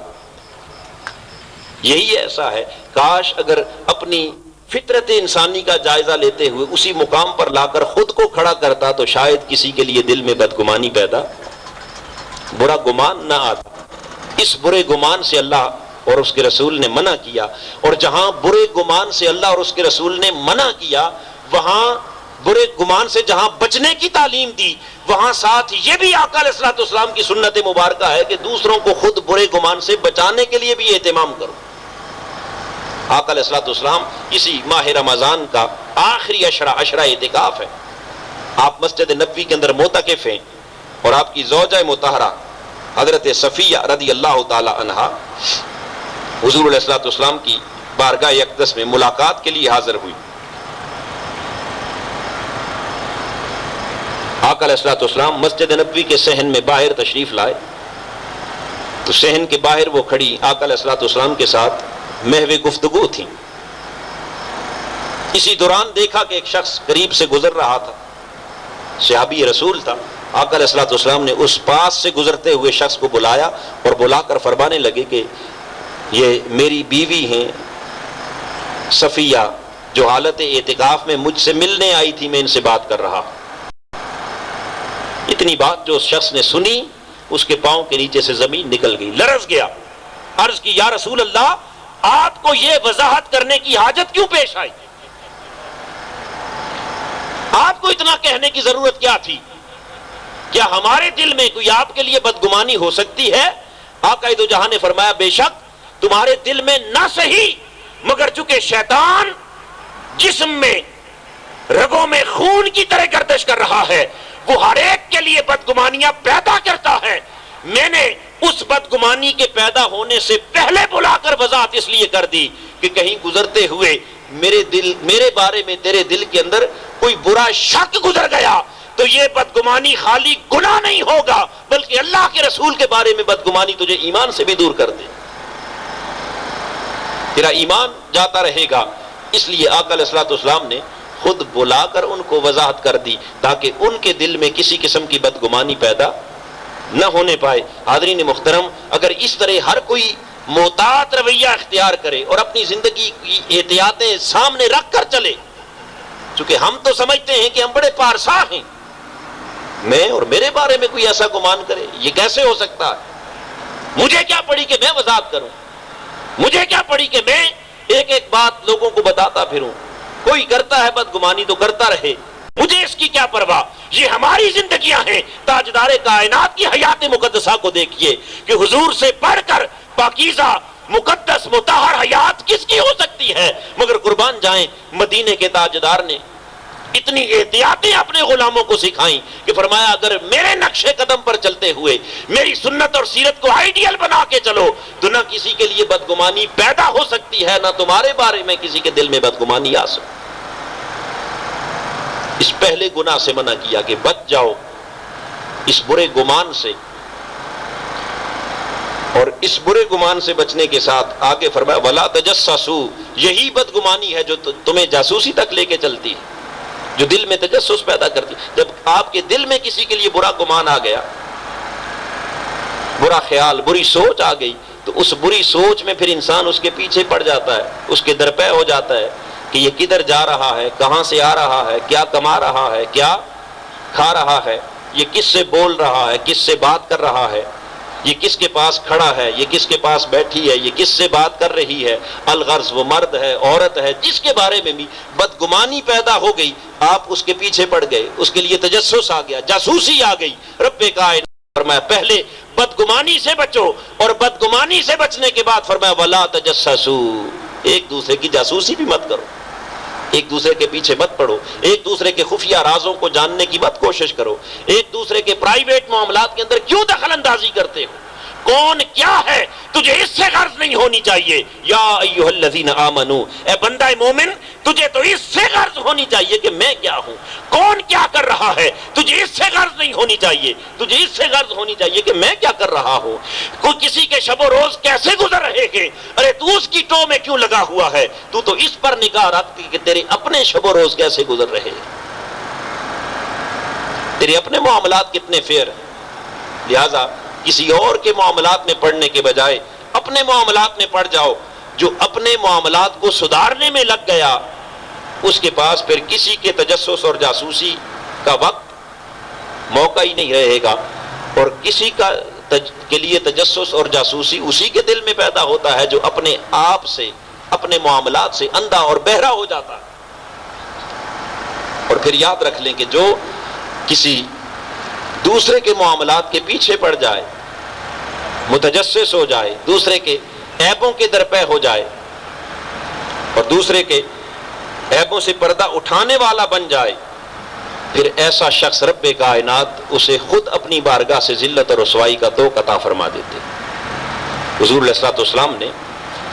یہی ایسا ہے۔ کاش اگر اپنی فطرت انسانی کا جائزہ لیتے ہوئے اسی مقام پر لا کر خود کو کھڑا کرتا تو شاید کسی کے لیے دل میں بدگمانی پیدا، برا گمان نہ آتا۔ اس برے گمان سے اللہ اور اس کے رسول نے منع کیا، اور جہاں برے گمان سے اللہ اور اس کے رسول نے منع کیا، وہاں برے گمان سے جہاں بچنے کی تعلیم دی، وہاں ساتھ یہ بھی آقا علیہ الصلوۃ والسلام کی سنت مبارکہ ہے کہ دوسروں کو خود برے گمان سے بچانے کے لیے بھی اہتمام کرو۔ آقا علیہ الصلوۃ والسلام اسی ماہ رمضان کا آخری عشرہ اعتکاف ہے، آپ مسجد نبوی کے اندر معتکف ہیں، اور آپ کی زوجہ مطہرہ حضرت صفیہ رضی اللہ تعالی عنہا حضور علیہ الصلوۃ والسلام کی بارگاہ اقدس میں ملاقات کے لیے حاضر ہوئی۔ آقا علیہ الصلوۃ والسلام مسجد نبوی کے صحن میں باہر تشریف لائے تو صحن کے باہر وہ کھڑی آقا علیہ الصلوۃ والسلام کے ساتھ محو گفتگو تھی۔ اسی دوران دیکھا کہ ایک شخص قریب سے گزر رہا تھا، صحابی رسول تھا۔ آقا علیہ الصلوۃ والسلام نے اس پاس سے گزرتے ہوئے شخص کو بلایا اور بلا کر فرمانے لگے کہ یہ میری بیوی ہیں صفیہ، جو حالت اعتکاف میں مجھ سے ملنے آئی تھی، میں ان سے بات کر رہا۔ اتنی بات جو اس شخص نے سنی، اس کے پاؤں کے نیچے سے زمین نکل گئی، لرز گیا۔ عرض کی یا رسول اللہ، آپ کو یہ وضاحت کرنے کی حاجت کیوں پیش آئی؟ آپ کو اتنا کہنے کی ضرورت کیا تھی؟ کیا ہمارے دل میں کوئی آپ کے لیے بدگمانی ہو سکتی ہے؟ آقا دو جہاں نے فرمایا بے شک تمہارے دل میں نہ صحیح، مگر چونکہ شیطان جسم میں رگوں میں خون کی طرح گردش کر رہا ہے، وہ ہر ایک کے لیے بدگمانیاں پیدا کرتا ہے۔ میں نے اس بدگمانی کے پیدا ہونے سے پہلے بلا کر وضاحت اس لیے کر دی کہ کہیں گزرتے ہوئے میرے بارے میں تیرے دل کے اندر کوئی برا شک گزر گیا تو یہ بدگمانی خالی گناہ نہیں ہوگا، بلکہ اللہ کے رسول کے بارے میں بدگمانی تجھے ایمان سے بھی دور کر دے، تیرا ایمان جاتا رہے گا۔ اس لیے آقا علیہ الصلوۃ والسلام نے خود بلا کر ان کو وضاحت کر دی تاکہ ان کے دل میں کسی قسم کی بدگمانی پیدا نہ ہونے پائے۔ حاضرین محترم، اگر اس طرح ہر کوئی محتاط رویہ اختیار کرے اور اپنی زندگی کی احتیاطیں سامنے رکھ کر چلے، چونکہ ہم تو سمجھتے ہیں کہ ہم بڑے پارسا ہیں، میں اور میرے بارے میں کوئی ایسا گمان کرے، یہ کیسے ہو سکتا ہے؟ مجھے کیا پڑی کہ میں وضاحت کروں، مجھے کیا پڑی کہ میں ایک ایک بات لوگوں کو بتاتا پھروں، کوئی کرتا ہے بدگمانی تو کرتا رہے، مجھے اس کی کیا پرواہ؟ یہ ہماری زندگیاں ہیں۔ تاجدار کائنات کی حیات مقدسہ کو دیکھیے کہ حضور سے پڑھ کر پاکیزہ مقدس مطہر حیات کس کی ہو سکتی ہے؟ مگر قربان جائیں، مدینے کے تاجدار نے اتنی احتیاطیں اپنے غلاموں کو سکھائیں کہ فرمایا اگر میرے نقش قدم پر چلتے ہوئے میری سنت اور سیرت کو آئیڈیل بنا کے چلو تو نہ کسی کے لیے بدگمانی پیدا ہو سکتی ہے، نہ تمہارے بارے میں کسی کے دل میں بدگمانی آ سکتی۔ اس پہلے گناہ سے منع کیا کہ بچ جاؤ اس برے گمان سے، اور اس برے گمان سے بچنے کے ساتھ آگے فرمایا وَلَا تَجَسَّسُوا، یہی بدگمانی ہے جو تمہیں جاسوسی تک لے کے چلتی ہے، جو دل میں تجسس پیدا کرتی۔ جب آپ کے دل میں کسی کے لیے برا گمان آ گیا، برا خیال، بری سوچ آ گئی، تو اس بری سوچ میں پھر انسان اس کے پیچھے پڑ جاتا ہے، اس کے درپے ہو جاتا ہے کہ یہ کدھر جا رہا ہے، کہاں سے آ رہا ہے، کیا کما رہا ہے، کیا کھا رہا ہے، یہ کس سے بول رہا ہے، کس سے بات کر رہا ہے، یہ کس کے پاس کھڑا ہے، یہ کس کے پاس بیٹھی ہے، یہ کس سے بات کر رہی ہے۔ الغرض وہ مرد ہے، عورت ہے، جس کے بارے میں بھی بدگمانی پیدا ہو گئی، آپ اس کے پیچھے پڑ گئے، اس کے لیے تجسس آ گیا، جاسوسی آ گئی۔ رب کائنات فرمایا پہلے بدگمانی سے بچو، اور بدگمانی سے بچنے کے بعد فرمایا ولا تجسسوا، ایک دوسرے کی جاسوسی بھی مت کرو، ایک دوسرے کے پیچھے مت پڑو، ایک دوسرے کے خفیہ رازوں کو جاننے کی مت کوشش کرو، ایک دوسرے کے پرائیویٹ معاملات کے اندر کیوں دخل اندازی کرتے ہو، کون کیا ہے تجھے اس سے غرض نہیں ہونی چاہیے۔ یا ایھا الذین آمنو، اے بندہ مومن تجھے تو اس سے غرض ہونی چاہیے کہ میں کیا ہوں، کون کیا کر رہا ہے تجھے اس سے غرض نہیں ہونی چاہیے، تجھے اس سے غرض ہونی چاہیے کہ میں کیا کر رہا ہوں، کوئی کسی کے شب و روز کیسے گزر رہے ہیں، ارے تو اس کی ٹو میں کیوں لگا ہوا ہے، تو اس پر نگاہ رکھتی کہ تیرے اپنے شب و روز کیسے گزر رہے ہیں، تیرے اپنے معاملات کتنے فیئر ہیں۔ لہذا کسی اور کے معاملات میں پڑھنے کے بجائے اپنے معاملات میں پڑھ جاؤ۔ جو اپنے معاملات کو سدھارنے میں لگ گیا اس کے پاس پھر کسی کے تجسس اور جاسوسی کا وقت موقع ہی نہیں رہے گا، اور کسی کا کے لیے تجسس اور جاسوسی اسی کے دل میں پیدا ہوتا ہے جو اپنے آپ سے، اپنے معاملات سے اندھا اور بہرا ہو جاتا ہے۔ اور پھر یاد رکھ لیں کہ جو کسی دوسرے کے معاملات کے پیچھے پڑ جائے، متجسس ہو جائے، دوسرے کے عیبوں کے درپے ہو جائے اور دوسرے کے عیبوں سے پردہ اٹھانے والا بن جائے، پھر ایسا شخص رب کائنات اسے خود اپنی بارگاہ سے ذلت اور رسوائی کا طوق عطا فرما دیتے۔ حضور علیہ الصلوۃ والسلام نے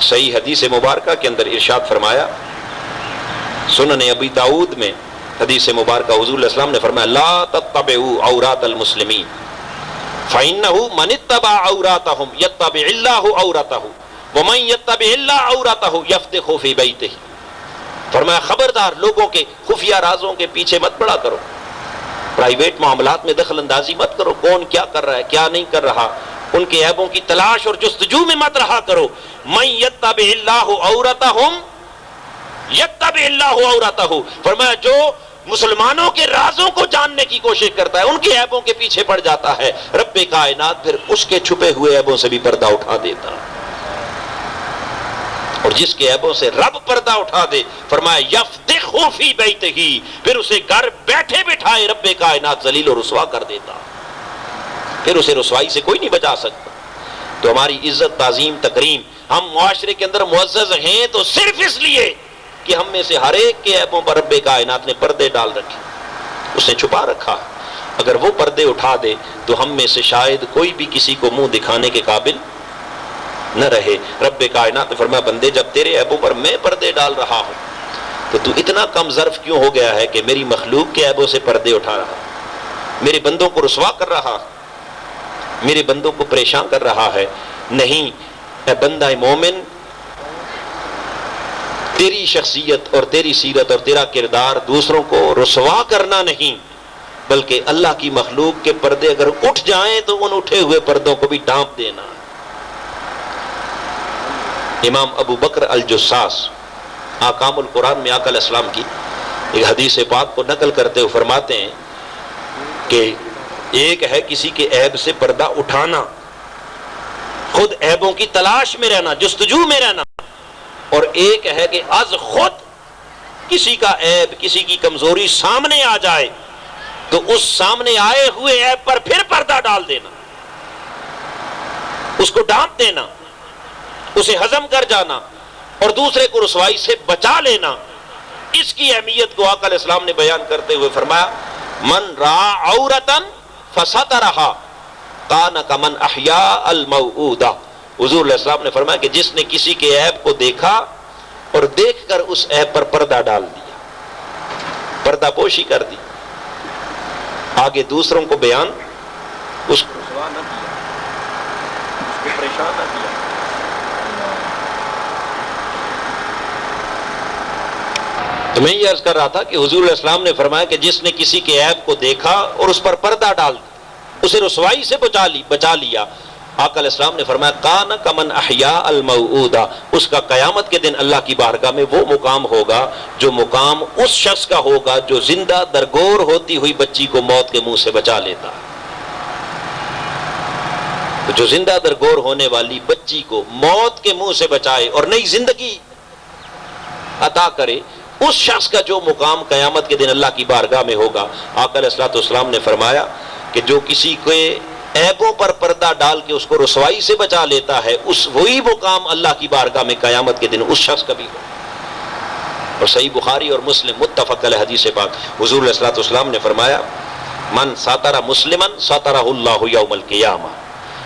صحیح حدیث مبارکہ کے اندر ارشاد فرمایا، سنن ابی داؤد میں حدیث مبارکہ حضور علیہ السلام نے فرمایا لا تتبعوا عورات المسلمین فإنه من اتبع عوراتهم يتبع الله عورته ومن يتبع الله عورته يفتخ في بيته۔ فرمایا خبردار لوگوں کے خفیہ رازوں کے پیچھے مت پڑا کرو، پرائیویٹ معاملات میں دخل اندازی مت کرو، کون کیا کر رہا ہے کیا نہیں کر رہا، ان کے عیبوں کی تلاش اور جستجو میں مت رہا کرو۔ من يتبع الله عورتهم يتبع الله عورته، فرمایا جو مسلمانوں کے رازوں کو جاننے کی کوشش کرتا ہے، ان کے عیبوں کے پیچھے پڑ جاتا ہے، رب کائنات پھر اس کے چھپے ہوئے عیبوں سے بھی پردہ اٹھا دیتا، اور جس کے عیبوں سے رب پردہ اٹھا دے فرمایا یفتخ فی بیتہ، پھر اسے گھر بیٹھے بٹھائے رب کائنات ذلیل و رسوا کر دیتا، پھر اسے رسوائی سے کوئی نہیں بچا سکتا۔ تو ہماری عزت، تعظیم، تکریم، ہم معاشرے کے اندر معزز ہیں تو صرف اس لیے کہ ہم میں سے ہر ایک کے عیبوں پر رب کائنات نے پردے ڈال رکھے، اس نے چھپا رکھا۔ اگر وہ پردے اٹھا دے تو ہم میں سے شاید کوئی بھی کسی کو منہ دکھانے کے قابل نہ رہے۔ رب کائنات نے فرمایا بندے جب تیرے عیبوں پر میں پردے ڈال رہا ہوں تو اتنا کم ظرف کیوں ہو گیا ہے کہ میری مخلوق کے عیبوں سے پردے اٹھا رہا، میرے بندوں کو رسوا کر رہا، میرے بندوں کو پریشان کر رہا ہے۔ نہیں اے بندہ مومن، تیری شخصیت اور تیری سیرت اور تیرا کردار دوسروں کو رسوا کرنا نہیں، بلکہ اللہ کی مخلوق کے پردے اگر اٹھ جائیں تو ان اٹھے ہوئے پردوں کو بھی ڈھانپ دینا۔ امام ابو بکر الجساس احکام القرآن میں آقا علیہ السلام کی ایک حدیث پاک کو نقل کرتے ہوئے فرماتے ہیں کہ ایک ہے کسی کے عیب سے پردہ اٹھانا، خود عیبوں کی تلاش میں رہنا، جستجو میں رہنا، اور ایک ہے کہ از خود کسی کا عیب، کسی کی کمزوری سامنے آ جائے تو اس سامنے آئے ہوئے عیب پر پھر پردہ ڈال دینا، اس کو ڈانپ دینا، اسے ہضم کر جانا اور دوسرے کو رسوائی سے بچا لینا۔ اس کی اہمیت کو آقا علیہ السلام نے بیان کرتے ہوئے فرمایا من رأى عورتاً فسترہا کان کمن احیاء الموعودہ۔ حضور علیہ السلام نے فرمایا کہ جس نے کسی کے عیب کو دیکھا اور دیکھ کر اس عیب پر پردہ ڈال دیا، پردہ پوشی کر دی، آگے دوسروں کو بیان، اس کو رسوا نہ کیا، اس کو پریشان نہ کیا۔ تو میں یہ عرض کر رہا تھا کہ حضور علیہ السلام نے فرمایا کہ جس نے کسی کے عیب کو دیکھا اور اس پر پردہ ڈال دیا، اسے رسوائی سے بچا لیا، آقا علیہ السلام نے فرمایا کان کمن احیاء الموعودہ، اس کا قیامت کے دن اللہ کی بارگاہ میں وہ مقام ہوگا جو مقام اس شخص کا ہوگا جو زندہ درگور ہوتی ہوئی بچی کو موت کے منہ سے بچا لیتا۔ تو جو زندہ درگور ہونے والی بچی کو موت کے منہ سے بچائے اور نئی زندگی عطا کرے، اس شخص کا جو مقام قیامت کے دن اللہ کی بارگاہ میں ہوگا۔ آقا علیہ الصلوۃ والسلام نے فرمایا کہ جو کسی کے عیبوں پر پردہ ڈال کے اس کو رسوائی سے بچا لیتا ہے، وہی وہ کام اللہ کی بارگاہ میں قیامت کے دن اس شخص کا بھی ہو۔ اور صحیح بخاری اور مسلم متفق علیہ حدیث پاک، حضور علیہ الصلوۃ والسلام نے فرمایا من ساتر مسلما ساترہ اللہ یوم القیامہ،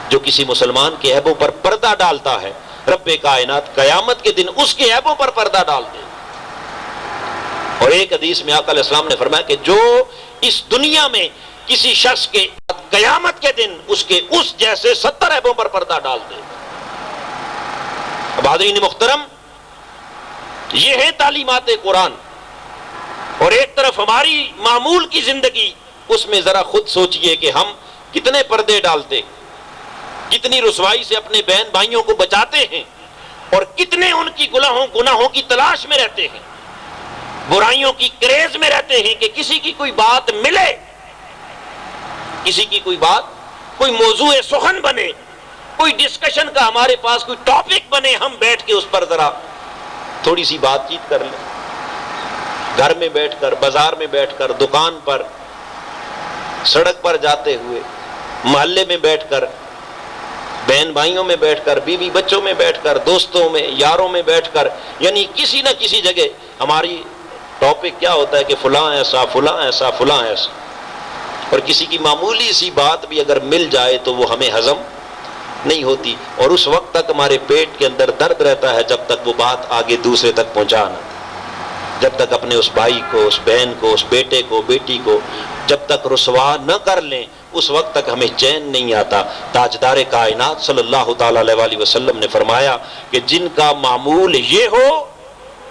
جو کسی مسلمان کے عیبوں پر پردہ ڈالتا ہے، رب کائنات قیامت کے دن اس کے عیبوں پر پردہ ڈال دے۔ اور ایک حدیث میں آقا علیہ السلام نے فرمایا کہ جو اس دنیا میں کسی شخص کے قیامت کے دن اس کے اس جیسے 70 عیبوں پر پردہ ڈال دے۔ اب حاضرین محترم، یہ ہے تعلیمات قرآن، اور ایک طرف ہماری معمول کی زندگی، اس میں ذرا خود سوچئے کہ ہم کتنے پردے ڈالتے، کتنی رسوائی سے اپنے بہن بھائیوں کو بچاتے ہیں، اور کتنے ان کی گناہوں کی تلاش میں رہتے ہیں، برائیوں کی کریز میں رہتے ہیں کہ کسی کی کوئی بات ملے، کسی کی کوئی بات، کوئی موضوع سخن بنے، کوئی ڈسکشن کا ہمارے پاس کوئی ٹاپک بنے، ہم بیٹھ کے اس پر ذرا تھوڑی سی بات چیت کر لیں، گھر میں بیٹھ کر، بازار میں بیٹھ کر، دکان پر، سڑک پر جاتے ہوئے، محلے میں بیٹھ کر، بہن بھائیوں میں بیٹھ کر، بیوی بچوں میں بیٹھ کر، دوستوں میں، یاروں میں بیٹھ کر، یعنی کسی نہ کسی جگہ ہماری ٹاپک کیا ہوتا ہے کہ فلاں ایسا، فلاں ایسا، فلاں ایسا، اور کسی کی معمولی سی بات بھی اگر مل جائے تو وہ ہمیں ہضم نہیں ہوتی، اور اس وقت تک ہمارے پیٹ کے اندر درد رہتا ہے جب تک وہ بات آگے دوسرے تک پہنچانا، جب تک اپنے اس بھائی کو، اس بہن کو، اس بیٹے کو، بیٹی کو جب تک رسوا نہ کر لیں، اس وقت تک ہمیں چین نہیں آتا۔ تاجدار کائنات صلی اللہ تعالی علیہ وآلہ وسلم نے فرمایا کہ جن کا معمول یہ ہو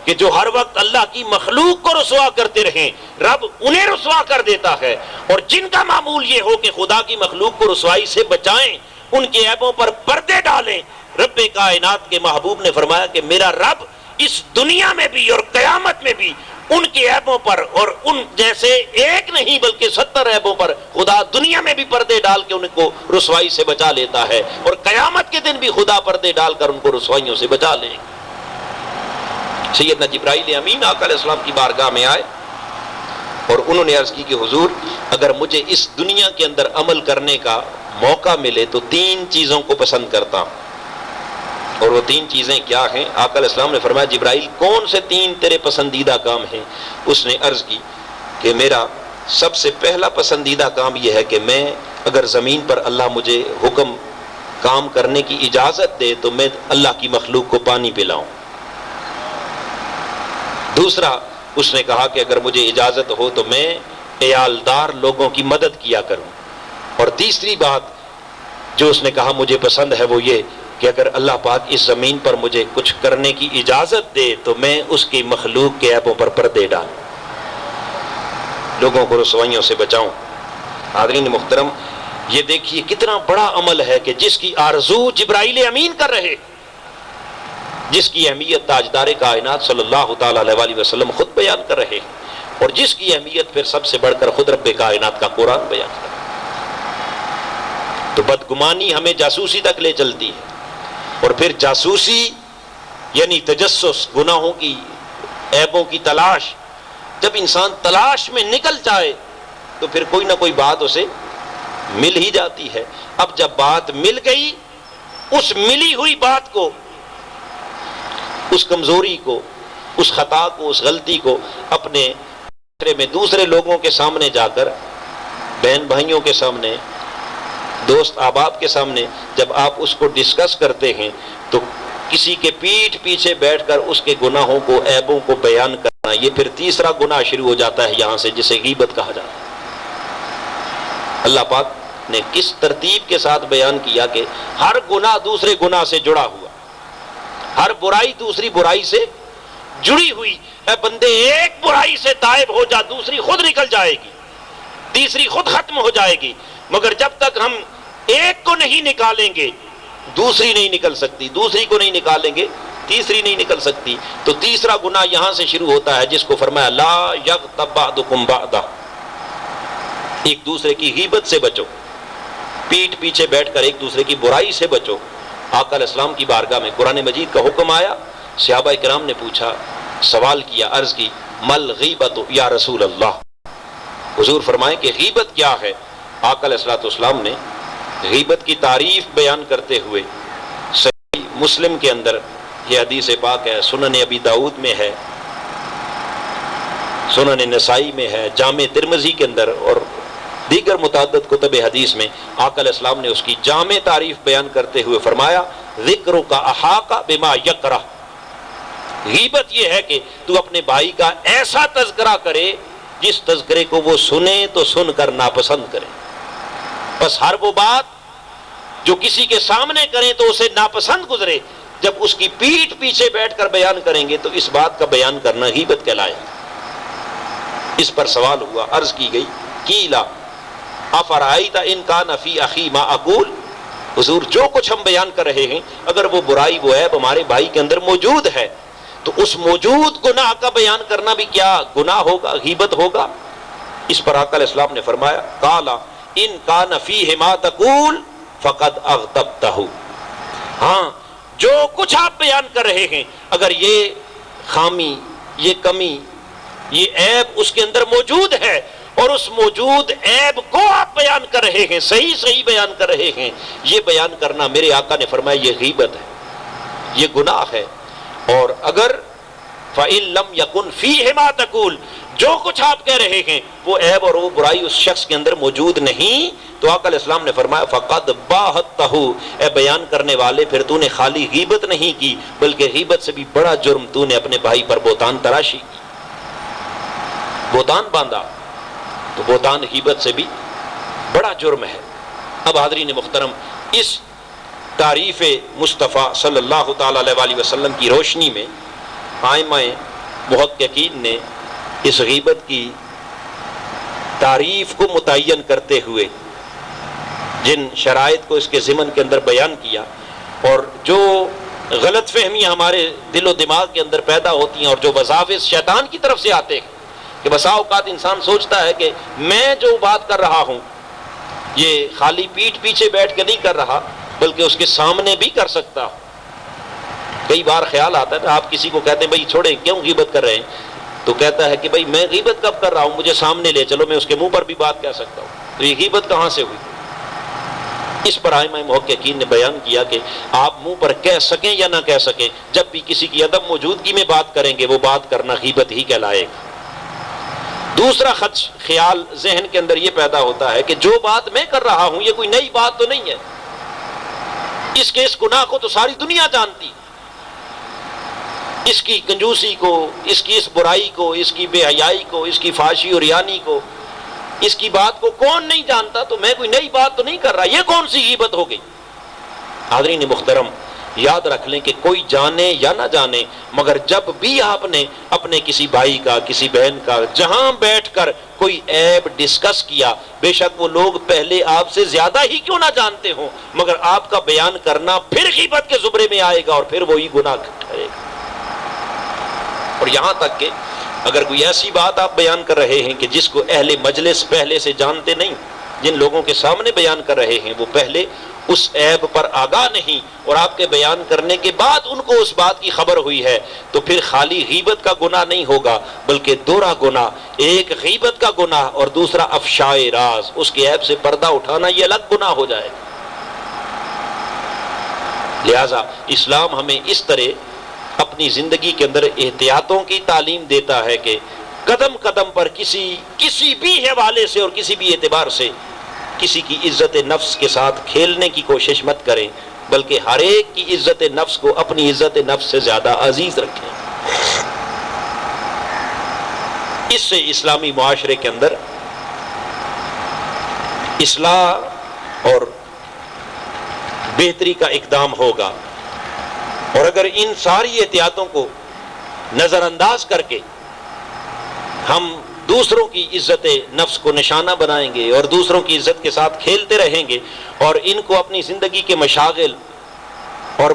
کہ جو ہر وقت اللہ کی مخلوق کو رسوا کرتے رہیں، رب انہیں رسوا کر دیتا ہے، اور جن کا معمول یہ ہو کہ خدا کی مخلوق کو رسوائی سے بچائیں، ان کے عیبوں پر پردے ڈالیں، رب کائنات کے محبوب نے فرمایا کہ میرا رب اس دنیا میں بھی اور قیامت میں بھی ان کے عیبوں پر، اور ان جیسے ایک نہیں بلکہ 70 عیبوں پر خدا دنیا میں بھی پردے ڈال کے ان کو رسوائی سے بچا لیتا ہے، اور قیامت کے دن بھی خدا پردے ڈال کر ان کو رسوائیوں سے بچا لے گا۔ سیدنا جبرائیل امین آقا علیہ السلام کی بارگاہ میں آئے اور انہوں نے عرض کی کہ حضور اگر مجھے اس دنیا کے اندر عمل کرنے کا موقع ملے تو 3 چیزوں کو پسند کرتا ہوں، اور وہ 3 چیزیں کیا ہیں؟ آقا علیہ السلام نے فرمایا جبرائیل کون سے 3 تیرے پسندیدہ کام ہیں؟ اس نے عرض کی کہ میرا سب سے پہلا پسندیدہ کام یہ ہے کہ میں اگر زمین پر اللہ مجھے حکم کام کرنے کی اجازت دے تو میں اللہ کی مخلوق کو پانی پلاؤں۔ دوسرا اس نے کہا کہ اگر مجھے اجازت ہو تو میں عیالدار لوگوں کی مدد کیا کروں، اور تیسری بات جو اس نے کہا مجھے پسند ہے وہ یہ کہ اگر اللہ پاک اس زمین پر مجھے کچھ کرنے کی اجازت دے تو میں اس کی مخلوق کے عیبوں پر پردے ڈالوں، لوگوں کو رسوائیوں سے بچاؤں۔ حاضرین محترم، یہ دیکھیے کتنا بڑا عمل ہے کہ جس کی آرزو جبرائیل امین کر رہے، جس کی اہمیت تاجدار کائنات صلی اللہ تعالی علیہ وآلہ وسلم خود بیان کر رہے ہیں، اور جس کی اہمیت پھر سب سے بڑھ کر خود رب کائنات کا قرآن بیان کر رہا ہے۔ تو بدگمانی ہمیں جاسوسی تک لے چلتی ہے، اور پھر جاسوسی یعنی تجسس، گناہوں کی، عیبوں کی تلاش، جب انسان تلاش میں نکل جائے تو پھر کوئی نہ کوئی بات اسے مل ہی جاتی ہے۔ اب جب بات مل گئی، اس ملی ہوئی بات کو، اس کمزوری کو، اس خطا کو، اس غلطی کو اپنے میں دوسرے لوگوں کے سامنے جا کر، بہن بھائیوں کے سامنے، دوست احباب کے سامنے جب آپ اس کو ڈسکس کرتے ہیں تو کسی کے پیٹھ پیچھے بیٹھ کر اس کے گناہوں کو، عیبوں کو بیان کرنا، یہ پھر تیسرا گناہ شروع ہو جاتا ہے یہاں سے، جسے غیبت کہا جاتا ہے۔ اللہ پاک نے کس ترتیب کے ساتھ بیان کیا کہ ہر گناہ دوسرے گناہ سے جڑا ہوا، ہر برائی دوسری برائی سے جڑی ہوئی۔ اے بندے، ایک برائی سے تائب ہو جا، دوسری خود نکل جائے گی، تیسری خود ختم ہو جائے گی، مگر جب تک ہم ایک کو نہیں نکالیں گے دوسری نہیں نکل سکتی، دوسری کو نہیں نکالیں گے تیسری نہیں نکل سکتی۔ تو تیسرا گناہ یہاں سے شروع ہوتا ہے، جس کو فرمایا لا یغتب بعضکم بعضا، ایک دوسرے کی غیبت سے بچو، پیٹھ پیچھے بیٹھ کر ایک دوسرے کی برائی سے بچو۔ آقا علیہ السلام کی بارگاہ میں قرآن مجید کا حکم آیا، صحابہ کرام نے پوچھا، سوال کیا، عرض کی مل غیبت یا رسول اللہ، حضور فرمائیں کہ غیبت کیا ہے؟ آقا علیہ الصلوۃ والسلام نے غیبت کی تعریف بیان کرتے ہوئے صحیح مسلم کے اندر یہ حدیث پاک ہے، سنن ابی داؤد میں ہے، سنن نسائی میں ہے، جامع ترمذی کے اندر اور دیگر متعدد کتب حدیث میں آقا علیہ السلام نے اس کی جامع تعریف بیان کرتے ہوئے فرمایا ذکر کا احاقہ بما یکرہ، غیبت یہ ہے کہ تو اپنے بھائی کا ایسا تذکرہ کرے جس تذکرے کو وہ سنے تو سن کر ناپسند کرے، بس ہر وہ بات جو کسی کے سامنے کریں تو اسے ناپسند گزرے، جب اس کی پیٹھ پیچھے بیٹھ کر بیان کریں گے تو اس بات کا بیان کرنا غیبت کہلائے۔ اس پر سوال ہوا، عرض کی گئی قیلا افرائیت ان کان فی اخی ما اقول، حضور جو کچھ ہم بیان کر رہے ہیں اگر وہ برائی وہ عیب ہمارے بھائی کے اندر موجود ہے تو اس موجود گناہ کا بیان کرنا بھی کیا گناہ ہوگا، غیبت ہوگا؟ اس پر آقا علیہ السلام نے فرمایا قالا ان کان فیہ ما تقول فقد اغتبتہ، ہاں جو کچھ آپ بیان کر رہے ہیں اگر یہ خامی، یہ کمی، یہ عیب اس کے اندر موجود ہے اور اس موجود عیب کو آپ بیان کر رہے ہیں، صحیح صحیح بیان کر رہے ہیں، یہ بیان کرنا میرے آقا نے فرمایا یہ غیبت ہے، یہ گناہ ہے۔ اور اگر فَإِن لَمْ يَكُنْ فِيهِ مَا تَقُولُ، جو کچھ آپ کہہ رہے ہیں وہ عیب اور وہ برائی اس شخص کے اندر موجود نہیں، تو آقا علیہ السلام نے فرمایا فَقَدْ بَاهَتْتَهُ، اے بیان کرنے والے پھر تو نے خالی غیبت نہیں کی بلکہ غیبت سے بھی بڑا جرم تو نے اپنے بھائی پر بہتان تراشی کی، بہتان باندھا، تو بہتان غیبت سے بھی بڑا جرم ہے۔ اب حاضرین محترم، اس تعریف مصطفیٰ صلی اللہ تعالی علیہ وآلہ وسلم کی روشنی میں ائمہ محققین نے اس غیبت کی تعریف کو متعین کرتے ہوئے جن شرائط کو اس کے ضمن کے اندر بیان کیا اور جو غلط فہمیاں ہمارے دل و دماغ کے اندر پیدا ہوتی ہیں اور جو وساوس شیطان کی طرف سے آتے ہیں کہ بسا اوقات انسان سوچتا ہے کہ میں جو بات کر رہا ہوں یہ خالی پیٹھ پیچھے بیٹھ کے نہیں کر رہا بلکہ اس کے سامنے بھی کر سکتا ہوں۔ کئی بار خیال آتا ہے نا، آپ کسی کو کہتے ہیں بھائی چھوڑیں کیوں غیبت کر رہے ہیں، تو کہتا ہے کہ بھائی میں غیبت کب کر رہا ہوں، مجھے سامنے لے چلو میں اس کے منہ پر بھی بات کہہ سکتا ہوں، تو یہ غیبت کہاں سے ہوئی؟ اس پر ائمہ محققین نے بیان کیا کہ آپ منہ پر کہہ سکیں یا نہ کہہ سکیں، جب بھی کسی کی عدم موجودگی میں بات کریں گے وہ بات کرنا غیبت ہی کہلائے گا۔ دوسرا خدش خیال ذہن کے اندر یہ پیدا ہوتا ہے کہ جو بات میں کر رہا ہوں یہ کوئی نئی بات تو نہیں ہے، اس کے اس گناہ کو تو ساری دنیا جانتی، اس کی کنجوسی کو، اس کی اس برائی کو، اس کی بے حیائی کو، اس کی فحاشی اور ریانی کو، اس کی بات کو کون نہیں جانتا، تو میں کوئی نئی بات تو نہیں کر رہا، یہ کون سی غیبت ہو گئی؟ حاضرین محترم، یاد رکھ لیں کہ کوئی جانے یا نہ جانے مگر جب بھی آپ نے اپنے کسی بھائی کا، کسی بہن کا جہاں بیٹھ کر کوئی عیب ڈسکس کیا، بے شک وہ لوگ پہلے آپ سے زیادہ ہی کیوں نہ جانتے ہوں مگر آپ کا بیان کرنا پھر غیبت کے زمرے میں آئے گا اور پھر وہی گناہ ٹھہرے گا۔ اور یہاں تک کہ اگر کوئی ایسی بات آپ بیان کر رہے ہیں کہ جس کو اہل مجلس پہلے سے جانتے نہیں، جن لوگوں کے سامنے بیان کر رہے ہیں وہ پہلے اس عیب پر آگاہ نہیں اور آپ کے بیان کرنے کے بعد ان کو اس بات کی خبر ہوئی ہے، تو پھر خالی غیبت کا گناہ نہیں ہوگا بلکہ دوہرا گناہ، ایک غیبت کا گناہ اور دوسرا افشائے راز، اس کے عیب سے پردہ اٹھانا، یہ الگ گناہ ہو جائے گا۔ لہذا اسلام ہمیں اس طرح اپنی زندگی کے اندر احتیاطوں کی تعلیم دیتا ہے کہ قدم قدم پر کسی بھی حوالے سے اور کسی بھی اعتبار سے کسی کی عزت نفس کے ساتھ کھیلنے کی کوشش مت کریں بلکہ ہر ایک کی عزت نفس کو اپنی عزت نفس سے زیادہ عزیز رکھیں۔ اس سے اسلامی معاشرے کے اندر اصلاح اور بہتری کا اقدام ہوگا، اور اگر ان ساری احتیاطوں کو نظر انداز کر کے ہم دوسروں کی عزت نفس کو نشانہ بنائیں گے اور دوسروں کی عزت کے ساتھ کھیلتے رہیں گے اور ان کو اپنی زندگی کے مشاغل اور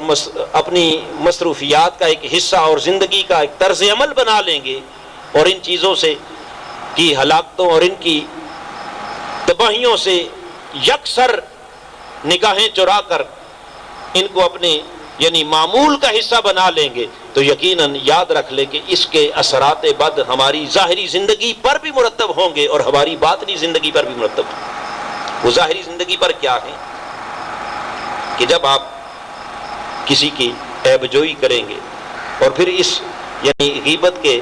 اپنی مصروفیات کا ایک حصہ اور زندگی کا ایک طرز عمل بنا لیں گے اور ان چیزوں سے کی ہلاکتوں اور ان کی تباہیوں سے یکسر نگاہیں چرا کر ان کو اپنے یعنی معمول کا حصہ بنا لیں گے تو یقیناً یاد رکھ لیں کہ اس کے اثرات بد ہماری ظاہری زندگی پر بھی مرتب ہوں گے اور ہماری باطنی زندگی پر بھی مرتب ہوں گے۔ وہ ظاہری زندگی پر کیا ہیں؟ کہ جب آپ کسی کی عیب جوئی کریں گے، اور پھر اس یعنی غیبت کے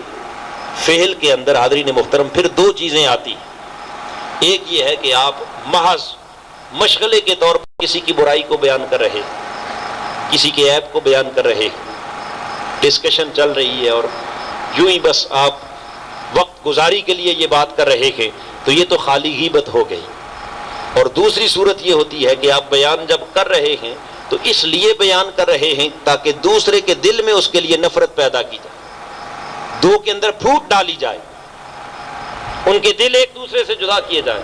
فعل کے اندر حاضرین محترم پھر دو چیزیں آتی ہیں. ایک یہ ہے کہ آپ محض مشغلے کے طور پر کسی کی برائی کو بیان کر رہے، کسی کے عیب کو بیان کر رہے، ڈسکشن چل رہی ہے اور یوں ہی بس آپ وقت گزاری کے لیے یہ بات کر رہے ہیں، تو یہ تو خالی غیبت ہو گئی. اور دوسری صورت یہ ہوتی ہے کہ آپ بیان جب کر رہے ہیں تو اس لیے بیان کر رہے ہیں تاکہ دوسرے کے دل میں اس کے لیے نفرت پیدا کی جائے، دو کے اندر پھوٹ ڈالی جائے، ان کے دل ایک دوسرے سے جدا کیے جائیں.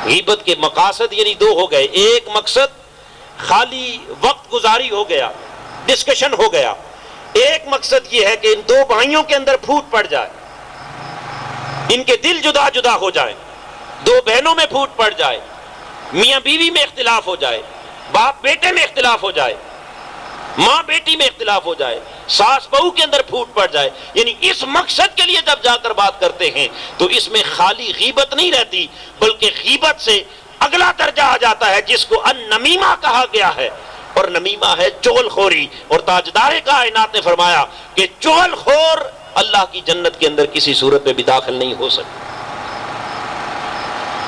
غیبت کے مقاصد یعنی دو ہو گئے. ایک مقصد خالی وقت گزاری ہو گیا، ڈسکشن ہو گیا. ایک مقصد یہ ہے کہ ان دو بھائیوں کے اندر پھوٹ پڑ جائے، ان کے دل جدا جدا ہو جائیں، دو بہنوں میں پھوٹ پڑ جائے، میاں بیوی میں اختلاف ہو جائے، باپ بیٹے میں اختلاف ہو جائے، ماں بیٹی میں اختلاف ہو جائے، ساس بہو کے اندر پھوٹ پڑ جائے. یعنی اس مقصد کے لیے جب جا کر بات کرتے ہیں تو اس میں خالی غیبت نہیں رہتی، بلکہ غیبت سے اگلا درجہ آ جاتا ہے جس کو النمیمہ کہا گیا ہے، اور نمیمہ ہے چغل خوری. اور تاجدار کائنات نے فرمایا کہ چغل خور اللہ کی جنت کے اندر کسی صورت میں بھی داخل نہیں ہو سکتا،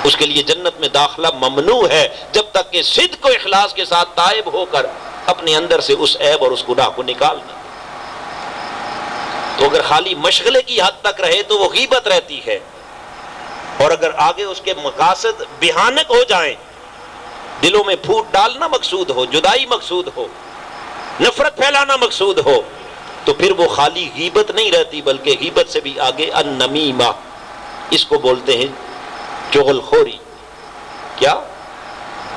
اس کے لیے جنت میں داخلہ ممنوع ہے جب تک کہ صدق و اخلاص کے ساتھ تائب ہو کر اپنے اندر سے اس عیب اور اس گناہ کو نکال دیں. تو اگر خالی مشغلے کی حد تک رہے تو وہ غیبت رہتی ہے، اور اگر آگے اس کے مقاصد بھیانک ہو جائیں، دلوں میں پھوٹ ڈالنا مقصود ہو، جدائی مقصود ہو، نفرت پھیلانا مقصود ہو، تو پھر وہ خالی غیبت نہیں رہتی بلکہ غیبت سے بھی آگے النمیمہ، اس کو بولتے ہیں چغل خوری. کیا؟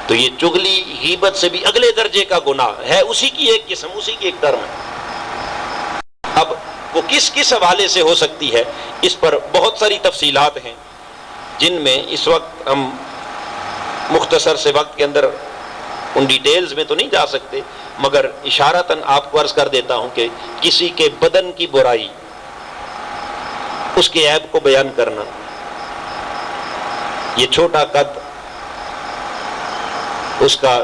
تو یہ چغلی غیبت سے بھی اگلے درجے کا گناہ ہے، اسی کی ایک قسم، اسی کی ایک ٹرم ہے. اب وہ کس کس حوالے سے ہو سکتی ہے، اس پر بہت ساری تفصیلات ہیں جن میں اس وقت ہم مختصر سے وقت کے اندر ان ڈیٹیلز میں تو نہیں جا سکتے، مگر اشارتاً آپ کو عرض کر دیتا ہوں کہ کسی کے بدن کی برائی، اس کے عیب کو بیان کرنا، یہ چھوٹا قد، اس کا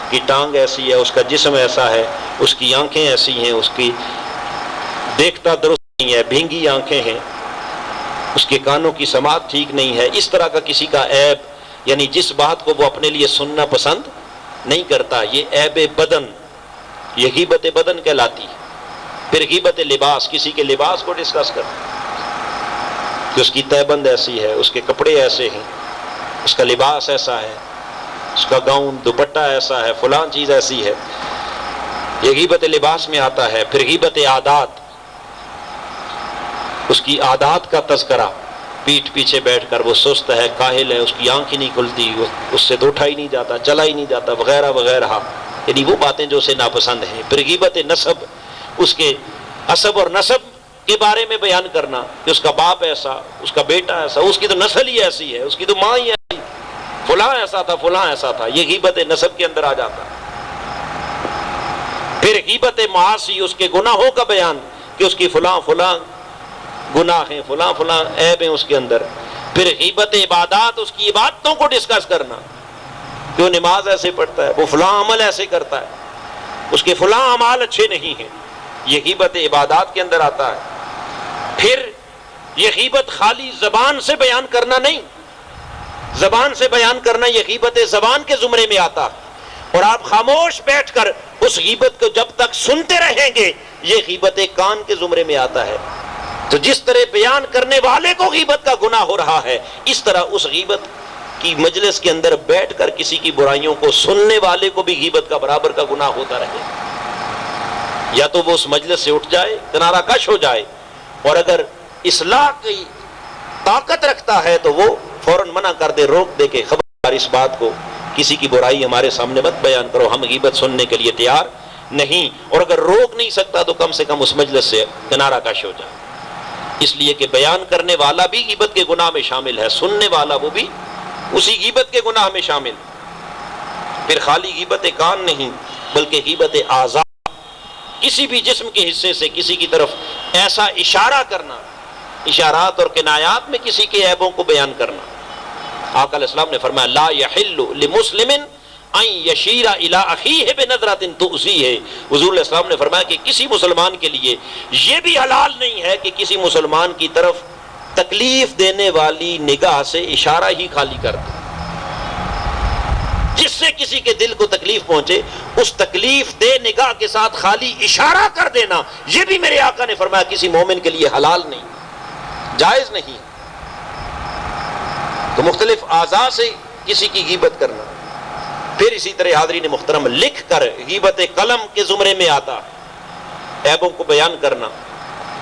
کی ٹانگ ایسی ہے، اس کا جسم ایسا ہے، اس کی آنکھیں ایسی ہیں، اس کی دیکھتا درست نہیں ہے، بھینگی آنکھیں ہیں، اس کے کانوں کی سماعت ٹھیک نہیں ہے، اس طرح کا کسی کا عیب، یعنی جس بات کو وہ اپنے لیے سننا پسند نہیں کرتا، یہ عیب بدن، یہ غیبت بدن کہلاتی ہے. پھر غیبت لباس، کسی کے لباس کو ڈسکس کرنا کہ اس کی تہبند ایسی ہے، اس کے کپڑے ایسے ہیں، اس کا لباس ایسا ہے، اس کا گاؤن دوپٹہ ایسا ہے، فلاں چیز ایسی ہے، یہ غیبت لباس میں آتا ہے. پھر غیبت عادات، اس کی عادات کا تذکرہ، پیٹھ پیچھے بیٹھ کر وہ سست ہے، کاہل ہے، اس کی آنکھ ہی نہیں کھلتی، اس سے تو اٹھا ہی نہیں جاتا، چلا ہی نہیں جاتا، وغیرہ وغیرہ، یعنی وہ باتیں جو اسے ناپسند ہیں. پھر غیبت نسب، اس کے عصب اور نسب کے بارے میں بیان کرنا کہ اس کا باپ ایسا، اس کا بیٹا ایسا، اس کی تو نسل ہی ایسی ہے، اس کی تو ماں ہی ایسی، فلاں ایسا تھا، فلاں ایسا تھا، یہ غیبت نسب کے اندر آ جاتا ہے. پھر غیبت معاصی، اس کے گناہوں کا بیان کہ اس کی فلاں فلاں گناہ ہیں، فلاں فلاں عیب ہیں اس کے اندر. پھر غیبت عبادات، اس کی عبادتوں کو ڈسکس کرنا کہ وہ نماز ایسے پڑھتا ہے، وہ فلاں عمل ایسے کرتا ہے، اس کے فلاں اعمال اچھے نہیں ہیں، یہ غیبت عبادات کے اندر آتا ہے. پھر یہ غیبت خالی زبان سے بیان کرنا نہیں، زبان سے بیان کرنا یہ غیبت زبان کے زمرے میں آتا ہے، اور آپ خاموش بیٹھ کر اس غیبت کو جب تک سنتے رہیں گے یہ غیبت کان کے زمرے میں آتا ہے. تو جس طرح بیان کرنے والے کو غیبت کا گناہ ہو رہا ہے، اس طرح اس غیبت کی مجلس کے اندر بیٹھ کر کسی کی برائیوں کو سننے والے کو بھی غیبت کا برابر کا گناہ ہوتا رہے. یا تو وہ اس مجلس سے اٹھ جائے، کنارہ کش ہو جائے، اور اگر اصلاح کی طاقت رکھتا ہے تو وہ فوراً منع کر دے، روک دے کہ خبردار اس بات کو، کسی کی برائی ہمارے سامنے مت بیان کرو، ہم غیبت سننے کے لیے تیار نہیں. اور اگر روک نہیں سکتا تو کم سے کم اس مجلس سے کنارہ کش ہو جائے، اس لیے کہ بیان کرنے والا بھی غیبت کے گناہ میں شامل ہے، سننے والا وہ بھی اسی غیبت کے گناہ میں شامل. پھر خالی غیبت کان نہیں بلکہ غیبت اعضاء، کسی بھی جسم کے حصے سے کسی کی طرف ایسا اشارہ کرنا، اشارات اور کنایات میں کسی کے عیبوں کو بیان کرنا. آقا علیہ السلام نے فرمایا لا یحل لمسلم ان یشیر الی اخیہ بنظرۃ تؤذیہ، حضور علیہ السلام نے فرمایا کہ کسی مسلمان کے لیے یہ بھی حلال نہیں ہے کہ کسی مسلمان کی طرف تکلیف دینے والی نگاہ سے اشارہ ہی خالی کر دے، جس سے کسی کے دل کو تکلیف پہنچے اس تکلیف دہ نگاہ کے ساتھ خالی اشارہ کر دینا، یہ بھی میرے آقا نے فرمایا کسی مومن کے لیے حلال نہیں، جائز نہیں۔ تو مختلف اعضاء سے کسی کی غیبت کرنا، پھر اسی طرح حاضرین محترم لکھ کر غیبت قلم کے زمرے میں آتا، عیبوں کو بیان کرنا،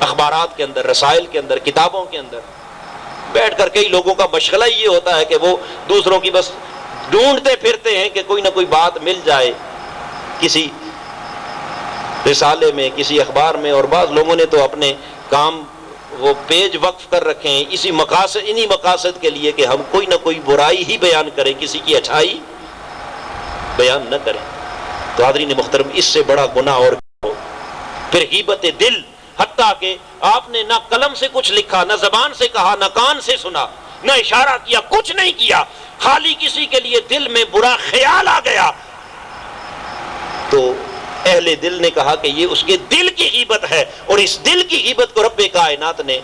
اخبارات کے اندر، رسائل کے اندر، کتابوں کے اندر بیٹھ کر کئی لوگوں کا مشغلہ یہ ہوتا ہے کہ وہ دوسروں کی بس ڈھونڈتے پھرتے ہیں کہ کوئی نہ کوئی بات مل جائے کسی رسالے میں، کسی اخبار میں، اور بعض لوگوں نے تو اپنے کام وہ پیج وقف کر رکھے ہیں انہی مقاصد کے لیے کہ ہم کوئی نہ کوئی برائی ہی بیان کریں، کسی کی اچھائی بیان نہ کریں۔ تو حاضرین محترم اس سے بڑا گناہ اور ہو۔ پھر غیبت دل، حتیٰ کہ آپ نے نہ قلم سے کچھ لکھا، نہ زبان سے کہا، نہ کان سے سنا، نہ اشارہ کیا، کچھ نہیں کیا، خالی کسی کے لیے دل میں برا خیال آ گیا تو اہل دل نے کہا کہ یہ اس کے دل کی غیبت ہے، اور اس دل کی غیبت کو رب کائنات نے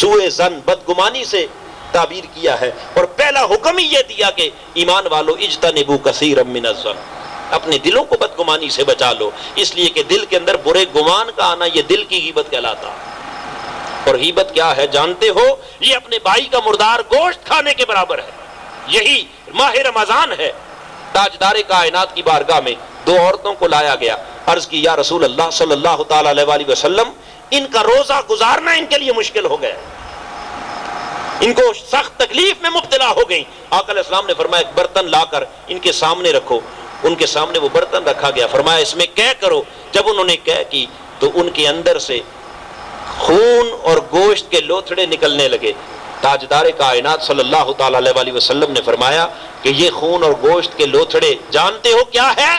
سوء ظن، بدگمانی سے تعبیر کیا ہے، اور پہلا حکم ہی یہ دیا کہ ایمان والو اجتنبوا کثیرا من الظن، اپنے دلوں کو بدگمانی سے بچا لو، اس لیے کہ دل کے اندر برے گمان کا آنا یہ دل کی غیبت کہلاتا۔ اور غیبت کیا ہے جانتے ہو؟ یہ اپنے بھائی کا مردار گوشت کھانے کے برابر ہے۔ یہی ماہ رمضان ہے، تاجدار کائنات کی بارگاہ میں دو عورتوں کو لایا گیا، عرض کی یا رسول اللہ صلی اللہ تعالی علیہ وآلہ وسلم، ان کا روزہ گزارنا ان کے لیے مشکل ہو گیا، ان کو سخت تکلیف میں مبتلا ہو گئی۔ آقا علیہ السلام نے فرمایا ایک برتن لا کر ان کے سامنے رکھو، ان کے سامنے وہ برتن رکھا گیا، فرمایا اس میں قے کرو۔ جب انہوں نے قے کی تو ان کے اندر سے خون اور گوشت کے لوتھڑے نکلنے لگے۔ تاجدار کائنات صلی اللہ تعالی علیہ وآلہ وسلم نے فرمایا کہ یہ خون اور گوشت کے لوتھڑے جانتے ہو کیا ہے؟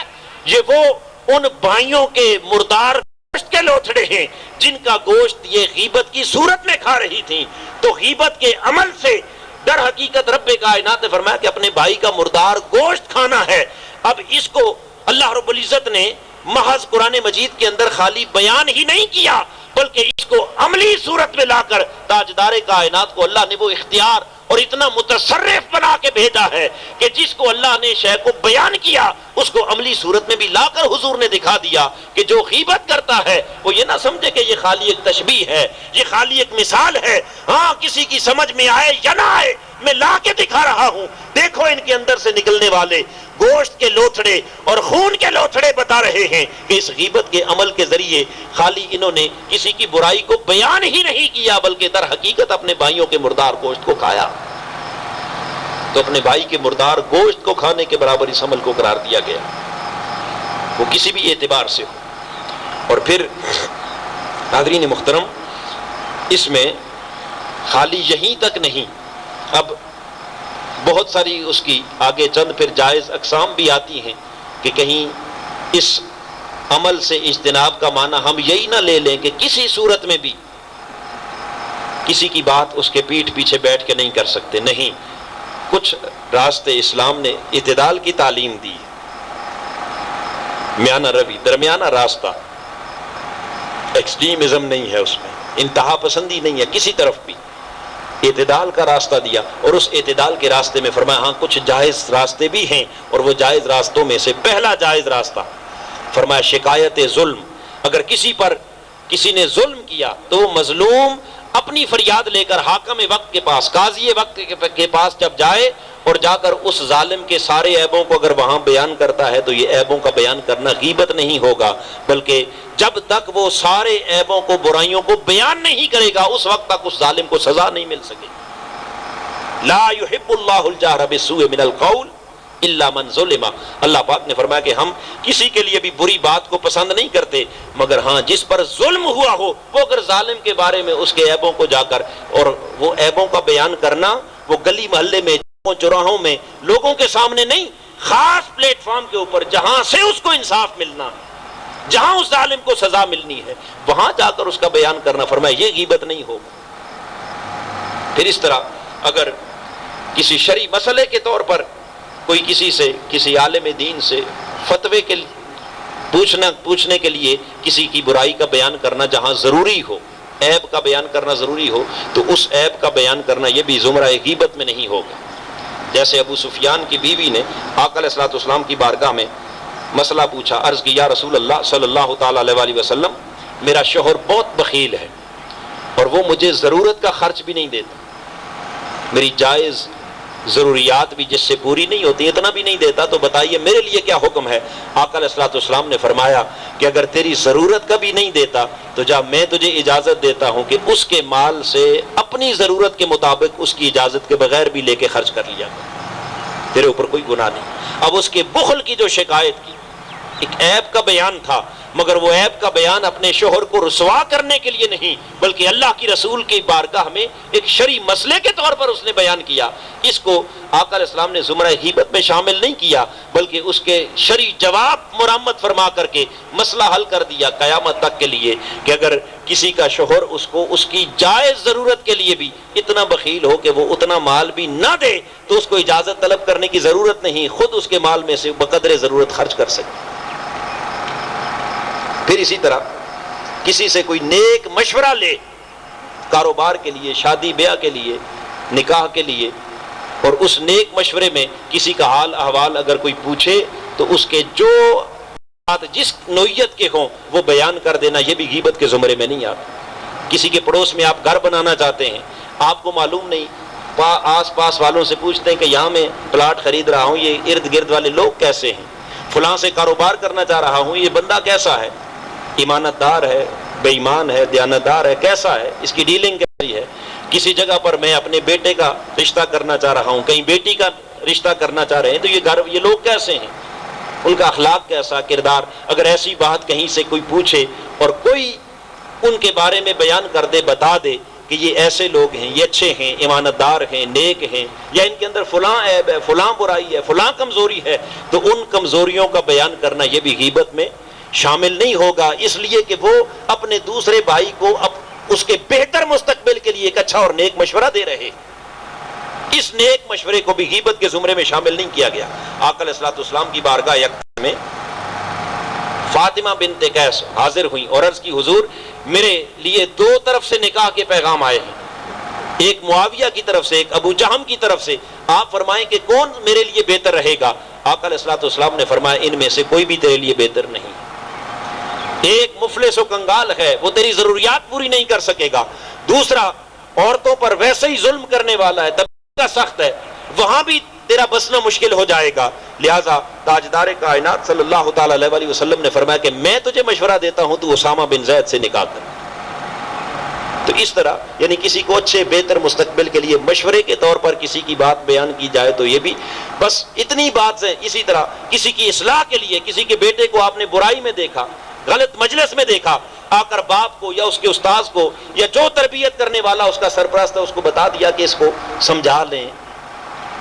یہ وہ ان بھائیوں کے مردار گوشت کے لوتھڑے ہیں جن کا گوشت یہ غیبت کی صورت میں کھا رہی تھیں۔ تو غیبت کے عمل سے در حقیقت رب کائنات نے فرمایا کہ اپنے بھائی کا مردار گوشت کھانا ہے۔ اب اس کو اللہ رب العزت نے محض قرآن مجید کے اندر خالی بیان ہی نہیں کیا، بلکہ اس کو عملی صورت میں لا کر تاجدار کائنات کو اللہ نے وہ اختیار اور اتنا متصرف بنا کے بھیجا ہے کہ جس کو اللہ نے شے کو بیان کیا اس کو عملی صورت میں بھی لا کر حضور نے دکھا دیا کہ جو غیبت کرتا ہے وہ یہ نہ سمجھے کہ یہ خالی ایک تشبیہ ہے، یہ خالی ایک مثال ہے، ہاں کسی کی سمجھ میں آئے یا نہ آئے میں لا کے دکھا رہا ہوں، دیکھو ان کے اندر سے نکلنے والے گوشت کے لوتھڑے اور خون کے لوتھڑے بتا رہے ہیں کہ اس غیبت کے عمل کے ذریعے خالی انہوں نے کسی کی برائی کو بیان ہی نہیں کیا بلکہ در حقیقت اپنے بھائیوں کے مردار گوشت کو کھایا۔ تو اپنے بھائی کے مردار گوشت کو کھانے کے برابر اس عمل کو قرار دیا گیا، وہ کسی بھی اعتبار سے ہو۔ اور پھر حاضرین محترم اس میں خالی یہیں تک نہیں، اب بہت ساری اس کی آگے چند پھر جائز اقسام بھی آتی ہیں کہ کہیں اس عمل سے اجتناب کا معنی ہم یہی نہ لے لیں کہ کسی صورت میں بھی کسی کی بات اس کے پیٹھ پیچھے بیٹھ کے نہیں کر سکتے، نہیں، کچھ راستے اسلام نے اعتدال کی تعلیم دی، میانہ روی، درمیانہ راستہ، ایکسٹریمزم نہیں ہے، اس میں انتہا پسندی نہیں ہے، کسی طرف بھی اعتدال کا راستہ دیا۔ اور اس اعتدال کے راستے میں فرمایا ہاں کچھ جائز راستے بھی ہیں، اور وہ جائز راستوں میں سے پہلا جائز راستہ فرمایا شکایت ظلم، اگر کسی پر کسی نے ظلم کیا تو وہ مظلوم اپنی فریاد لے کر حاکم وقت کے پاس، قاضی وقت کے پاس جب جائے اور جا کر اس ظالم کے سارے عیبوں کو اگر وہاں بیان کرتا ہے تو یہ عیبوں کا بیان کرنا غیبت نہیں ہوگا، بلکہ جب تک وہ سارے عیبوں کو، برائیوں کو بیان نہیں کرے گا اس وقت تک اس ظالم کو سزا نہیں مل سکے گی۔ لا يحب اللہ الجہر بالسوء من القول الا من ظلم، اللہ پاک نے فرمایا کہ ہم کسی کے لیے بھی بری بات کو پسند نہیں کرتے مگر ہاں جس پر ظلم ہوا ہو، وہ اگر ظالم کے بارے میں اس کے عیبوں کو جا کر، اور وہ عیبوں کا بیان کرنا وہ گلی محلے میں، چوراہوں میں، لوگوں کے سامنے نہیں، خاص پلیٹ فارم کے اوپر جہاں سے اس کو انصاف ملنا، جہاں اس ظالم کو سزا ملنی ہے وہاں جا کر اس کا بیان کرنا، فرمایا یہ غیبت نہیں ہوگا۔ پھر اس طرح اگر کسی شرعی مسئلے کے طور پر کوئی کسی سے، کسی عالم دین سے فتوے کے پوچھنے کے لیے کسی کی برائی کا بیان کرنا جہاں ضروری ہو، عیب کا بیان کرنا ضروری ہو، تو اس عیب کا بیان کرنا یہ بھی زمرہ غیبت میں نہیں ہوگا۔ جیسے ابو سفیان کی بیوی نے آقا علیہ الصلوۃ والسلام کی بارگاہ میں مسئلہ پوچھا، عرض کی یا رسول اللہ صلی اللہ تعالیٰ علیہ وآلہ وسلم، میرا شوہر بہت بخیل ہے اور وہ مجھے ضرورت کا خرچ بھی نہیں دیتا، میری جائز ضروریات بھی جس سے پوری نہیں ہوتی اتنا بھی نہیں دیتا، تو بتائیے میرے لیے کیا حکم ہے؟ آقا علیہ الصلوۃ والسلام نے فرمایا کہ اگر تیری ضرورت کا بھی نہیں دیتا تو جا میں تجھے اجازت دیتا ہوں کہ اس کے مال سے اپنی ضرورت کے مطابق اس کی اجازت کے بغیر بھی لے کے خرچ کر لیا کر، تیرے اوپر کوئی گناہ نہیں۔ اب اس کے بخل کی جو شکایت کی، ایک عیب کا بیان تھا، مگر وہ عیب کا بیان اپنے شوہر کو رسوا کرنے کے لیے نہیں بلکہ اللہ کی رسول کی بارگاہ میں ایک شرعی مسئلے کے طور پر اس نے بیان کیا۔ اس کو آقا علیہ السلام نے زمرہ غیبت میں شامل نہیں کیا بلکہ اس کے شرعی جواب مرمت فرما کر کے مسئلہ حل کر دیا قیامت تک کے لیے کہ اگر کسی کا شوہر اس کو اس کی جائز ضرورت کے لیے بھی اتنا بخیل ہو کہ وہ اتنا مال بھی نہ دے تو اس کو اجازت طلب کرنے کی ضرورت نہیں، خود اس کے مال میں سے بقدر ضرورت خرچ کر سکے۔ پھر اسی طرح کسی سے کوئی نیک مشورہ لے، کاروبار کے لیے، شادی بیاہ کے لیے، نکاح کے لیے، اور اس نیک مشورے میں کسی کا حال احوال اگر کوئی پوچھے تو اس کے جو بات جس نوعیت کے ہوں وہ بیان کر دینا، یہ بھی غیبت کے زمرے میں نہیں آتا۔ کسی کے پڑوس میں آپ گھر بنانا چاہتے ہیں، آپ کو معلوم نہیں، آس پاس والوں سے پوچھتے ہیں کہ یہاں میں پلاٹ خرید رہا ہوں، یہ ارد گرد والے لوگ کیسے ہیں، فلاں سے کاروبار کرنا چاہ رہا ہوں، یہ بندہ کیسا ہے، ایمانت دار ہے، بے ایمان ہے، دیانتدار ہے، کیسا ہے، اس کی ڈیلنگ کیسی ہے۔ کسی جگہ پر میں اپنے بیٹے کا رشتہ کرنا چاہ رہا ہوں، کہیں بیٹی کا رشتہ کرنا چاہ رہے ہیں، تو یہ لوگ کیسے ہیں، ان کا اخلاق کیسا، کردار، اگر ایسی بات کہیں سے کوئی پوچھے اور کوئی ان کے بارے میں بیان کر دے، بتا دے کہ یہ ایسے لوگ ہیں، یہ اچھے ہیں، ایمانت دار ہیں، نیک ہیں، یا ان کے اندر فلاں عیب ہے، فلاں برائی ہے، فلاں کمزوری ہے، تو ان کمزوریوں کا بیان کرنا یہ بھی غیبت میں شامل نہیں ہوگا، اس لیے کہ وہ اپنے دوسرے بھائی کو اس کے بہتر مستقبل کے لیے ایک اچھا اور نیک مشورہ دے رہے، اس نیک مشورے کو بھی غیبت کے زمرے میں شامل نہیں کیا گیا۔ آقا علیہ الصلوۃ والسلام کی بارگاہ یک میں فاطمہ بنت قیس حاضر ہوئیں اور عرض کی حضور میرے لیے دو طرف سے نکاح کے پیغام آئے ہیں، ایک معاویہ کی طرف سے، ایک ابو جہم کی طرف سے، آپ فرمائیں کہ کون میرے لیے بہتر رہے گا؟ آقا علیہ الصلوۃ والسلام نے فرمایا ان میں سے کوئی بھی تیرے لیے بہتر نہیں، ایک مفلس و کنگال ہے، وہ تیری ضروریات پوری نہیں کر سکے گا، دوسرا عورتوں پر ویسے ہی ظلم کرنے والا ہے، طبیعت کا سخت ہے، وہاں بھی تیرا بسنا مشکل ہو جائے گا۔ لہٰذا تاجدار کائنات صلی اللہ تعالیٰ علیہ وآلہ وسلم نے فرمایا کہ میں تجھے مشورہ دیتا ہوں تو اسامہ بن زید سے نکاح کر۔ تو اس طرح یعنی کسی کو اچھے بہتر مستقبل کے لیے مشورے کے طور پر کسی کی بات بیان کی جائے تو یہ بھی بس اتنی بات ہے۔ اسی طرح کسی کی اصلاح کے لیے، کسی کے بیٹے کو آپ نے برائی میں دیکھا، غلط مجلس میں دیکھا، آ کر باپ کو یا اس کے استاذ کو یا جو تربیت کرنے والا اس کا سرپرست ہے اس کو بتا دیا کہ اس کو سمجھا لیں،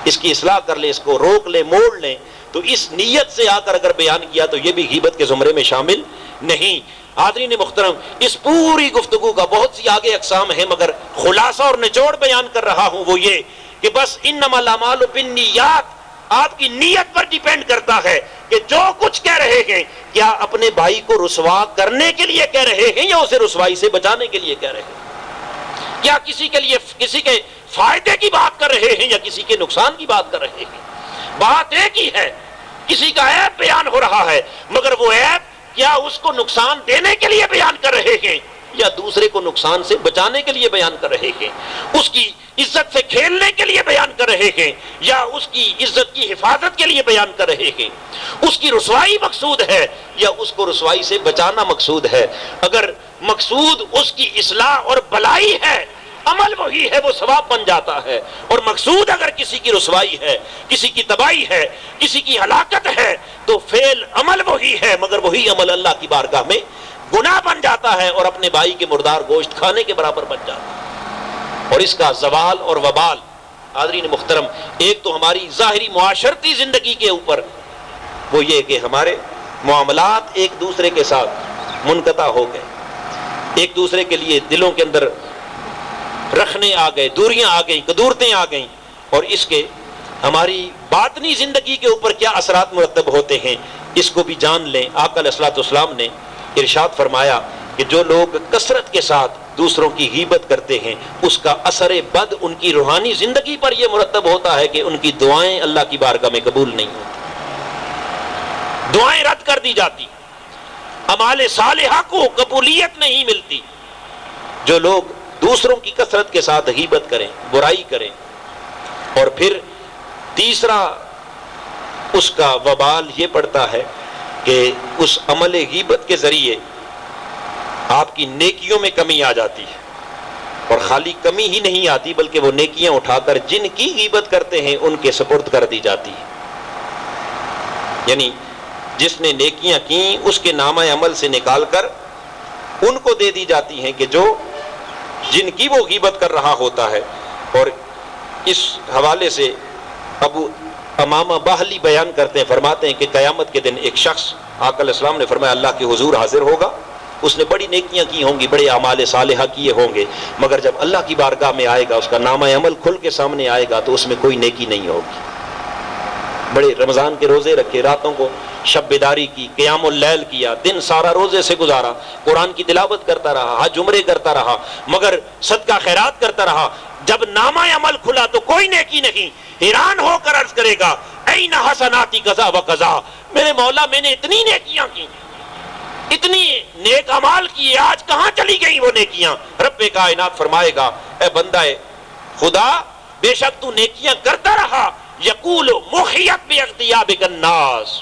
اس کی اصلاح کر لیں، اس کو روک لیں، موڑ لیں، تو اس نیت سے آ کر اگر بیان کیا تو یہ بھی غیبت کے زمرے میں شامل نہیں۔ حاضرین محترم، اس پوری گفتگو کا بہت سی آگے اقسام ہیں، مگر خلاصہ اور نچوڑ بیان کر رہا ہوں وہ یہ کہ بس انما الاعمال بالنیات، آپ کی نیت پر ڈیپینڈ کرتا ہے کہ جو کچھ کہہ رہے ہیں کیا اپنے بھائی کو رسوا کرنے کے لیے کہہ رہے ہیں یا اسے رسوائی سے بچانے کے لیے کہہ رہے ہیں، کیا کسی کے لیے کسی کے فائدے کی بات کر رہے ہیں یا کسی کے نقصان کی بات کر رہے ہیں۔ بات ایک ہی ہے، کسی کا عیب بیان ہو رہا ہے، مگر وہ عیب کیا اس کو نقصان دینے کے لیے بیان کر رہے ہیں یا دوسرے کو نقصان سے بچانے کے لیے بیان کر رہے ہیں، اس کی عزت سے کھیلنے کے لیے بیان کر رہے ہیں یا اس کی عزت کی حفاظت کے لیے بیان کر رہے ہیں، اس کی رسوائی مقصود ہے یا اس کو رسوائی سے بچانا مقصود ہے۔ اگر مقصود اس کی اصلاح اور بلائی ہے، عمل وہی ہے، وہ ثواب بن جاتا ہے، اور مقصود اگر کسی کی رسوائی ہے، کسی کی تباہی ہے، کسی کی ہلاکت ہے تو فعل عمل وہی ہے، مگر وہی عمل اللہ کی بارگاہ میں گناہ بن جاتا ہے اور اپنے بھائی کے مردار گوشت کھانے کے برابر بن جاتا ہے، اور اس کا زوال اور وبال حاضرین محترم ایک تو ہماری ظاہری معاشرتی زندگی کے اوپر وہ یہ کہ ہمارے معاملات ایک دوسرے کے ساتھ منقطع ہو گئے، ایک دوسرے کے لیے دلوں کے اندر رکھنے آ گئے، دوریاں آ گئیں، قدورتیں آ گئیں، اور اس کے ہماری باطنی زندگی کے اوپر کیا اثرات مرتب ہوتے ہیں اس کو بھی جان لیں۔ آقا علیہ الصلوۃ والسلام نے ارشاد فرمایا کہ جو لوگ کثرت کے ساتھ دوسروں کی غیبت کرتے ہیں اس کا اثر بد ان کی روحانی زندگی پر یہ مرتب ہوتا ہے کہ ان کی دعائیں اللہ کی بارگاہ میں قبول نہیں ہوتی، دعائیں رد کر دی جاتی، اعمال صالحہ کو قبولیت نہیں ملتی۔ جو لوگ دوسروں کی کثرت کے ساتھ غیبت کریں، برائی کریں، اور پھر تیسرا اس کا وبال یہ پڑتا ہے کہ اس عمل غیبت کے ذریعے آپ کی نیکیوں میں کمی آ جاتی ہے، اور خالی کمی ہی نہیں آتی بلکہ وہ نیکیاں اٹھا کر جن کی غیبت کرتے ہیں ان کے سپرد کر دی جاتی ہے۔ یعنی جس نے نیکیاں کیں اس کے نامہ عمل سے نکال کر ان کو دے دی جاتی ہیں کہ جو جن کی وہ غیبت کر رہا ہوتا ہے۔ اور اس حوالے سے ابو امامہ باہلی بیان کرتے ہیں، فرماتے ہیں کہ قیامت کے دن ایک شخص، آقا علیہ السلام نے فرمایا، اللہ کے حضور حاضر ہوگا، اس نے بڑی نیکیاں کی ہوں گی، بڑے اعمال صالحہ کیے ہوں گے، مگر جب اللہ کی بارگاہ میں آئے گا اس کا نامہ عمل کھل کے سامنے آئے گا تو اس میں کوئی نیکی نہیں ہوگی۔ بڑے رمضان کے روزے رکھے، راتوں کو شب بیداری کی، قیام اللیل کیا، دن سارا روزے سے گزارا، قرآن کی تلاوت کرتا رہا، حج عمرے کرتا رہا، مگر صدقہ خیرات کرتا رہا، جب نامہ عمل کھلا تو کوئی نیکی نہیں، حیران ہو کر عرض کرے گا این حسناتی قضا و قضا، میرے مولا میں نے اتنی نیکیاں کی، اتنی نیک اعمال کیے، آج کہاں چلی گئی وہ نیکیاں؟ رب کائنات فرمائے گا اے بندہ خدا، بے شک تو نیکیاں کرتا رہا، یقول محیت باغتیابک الناس،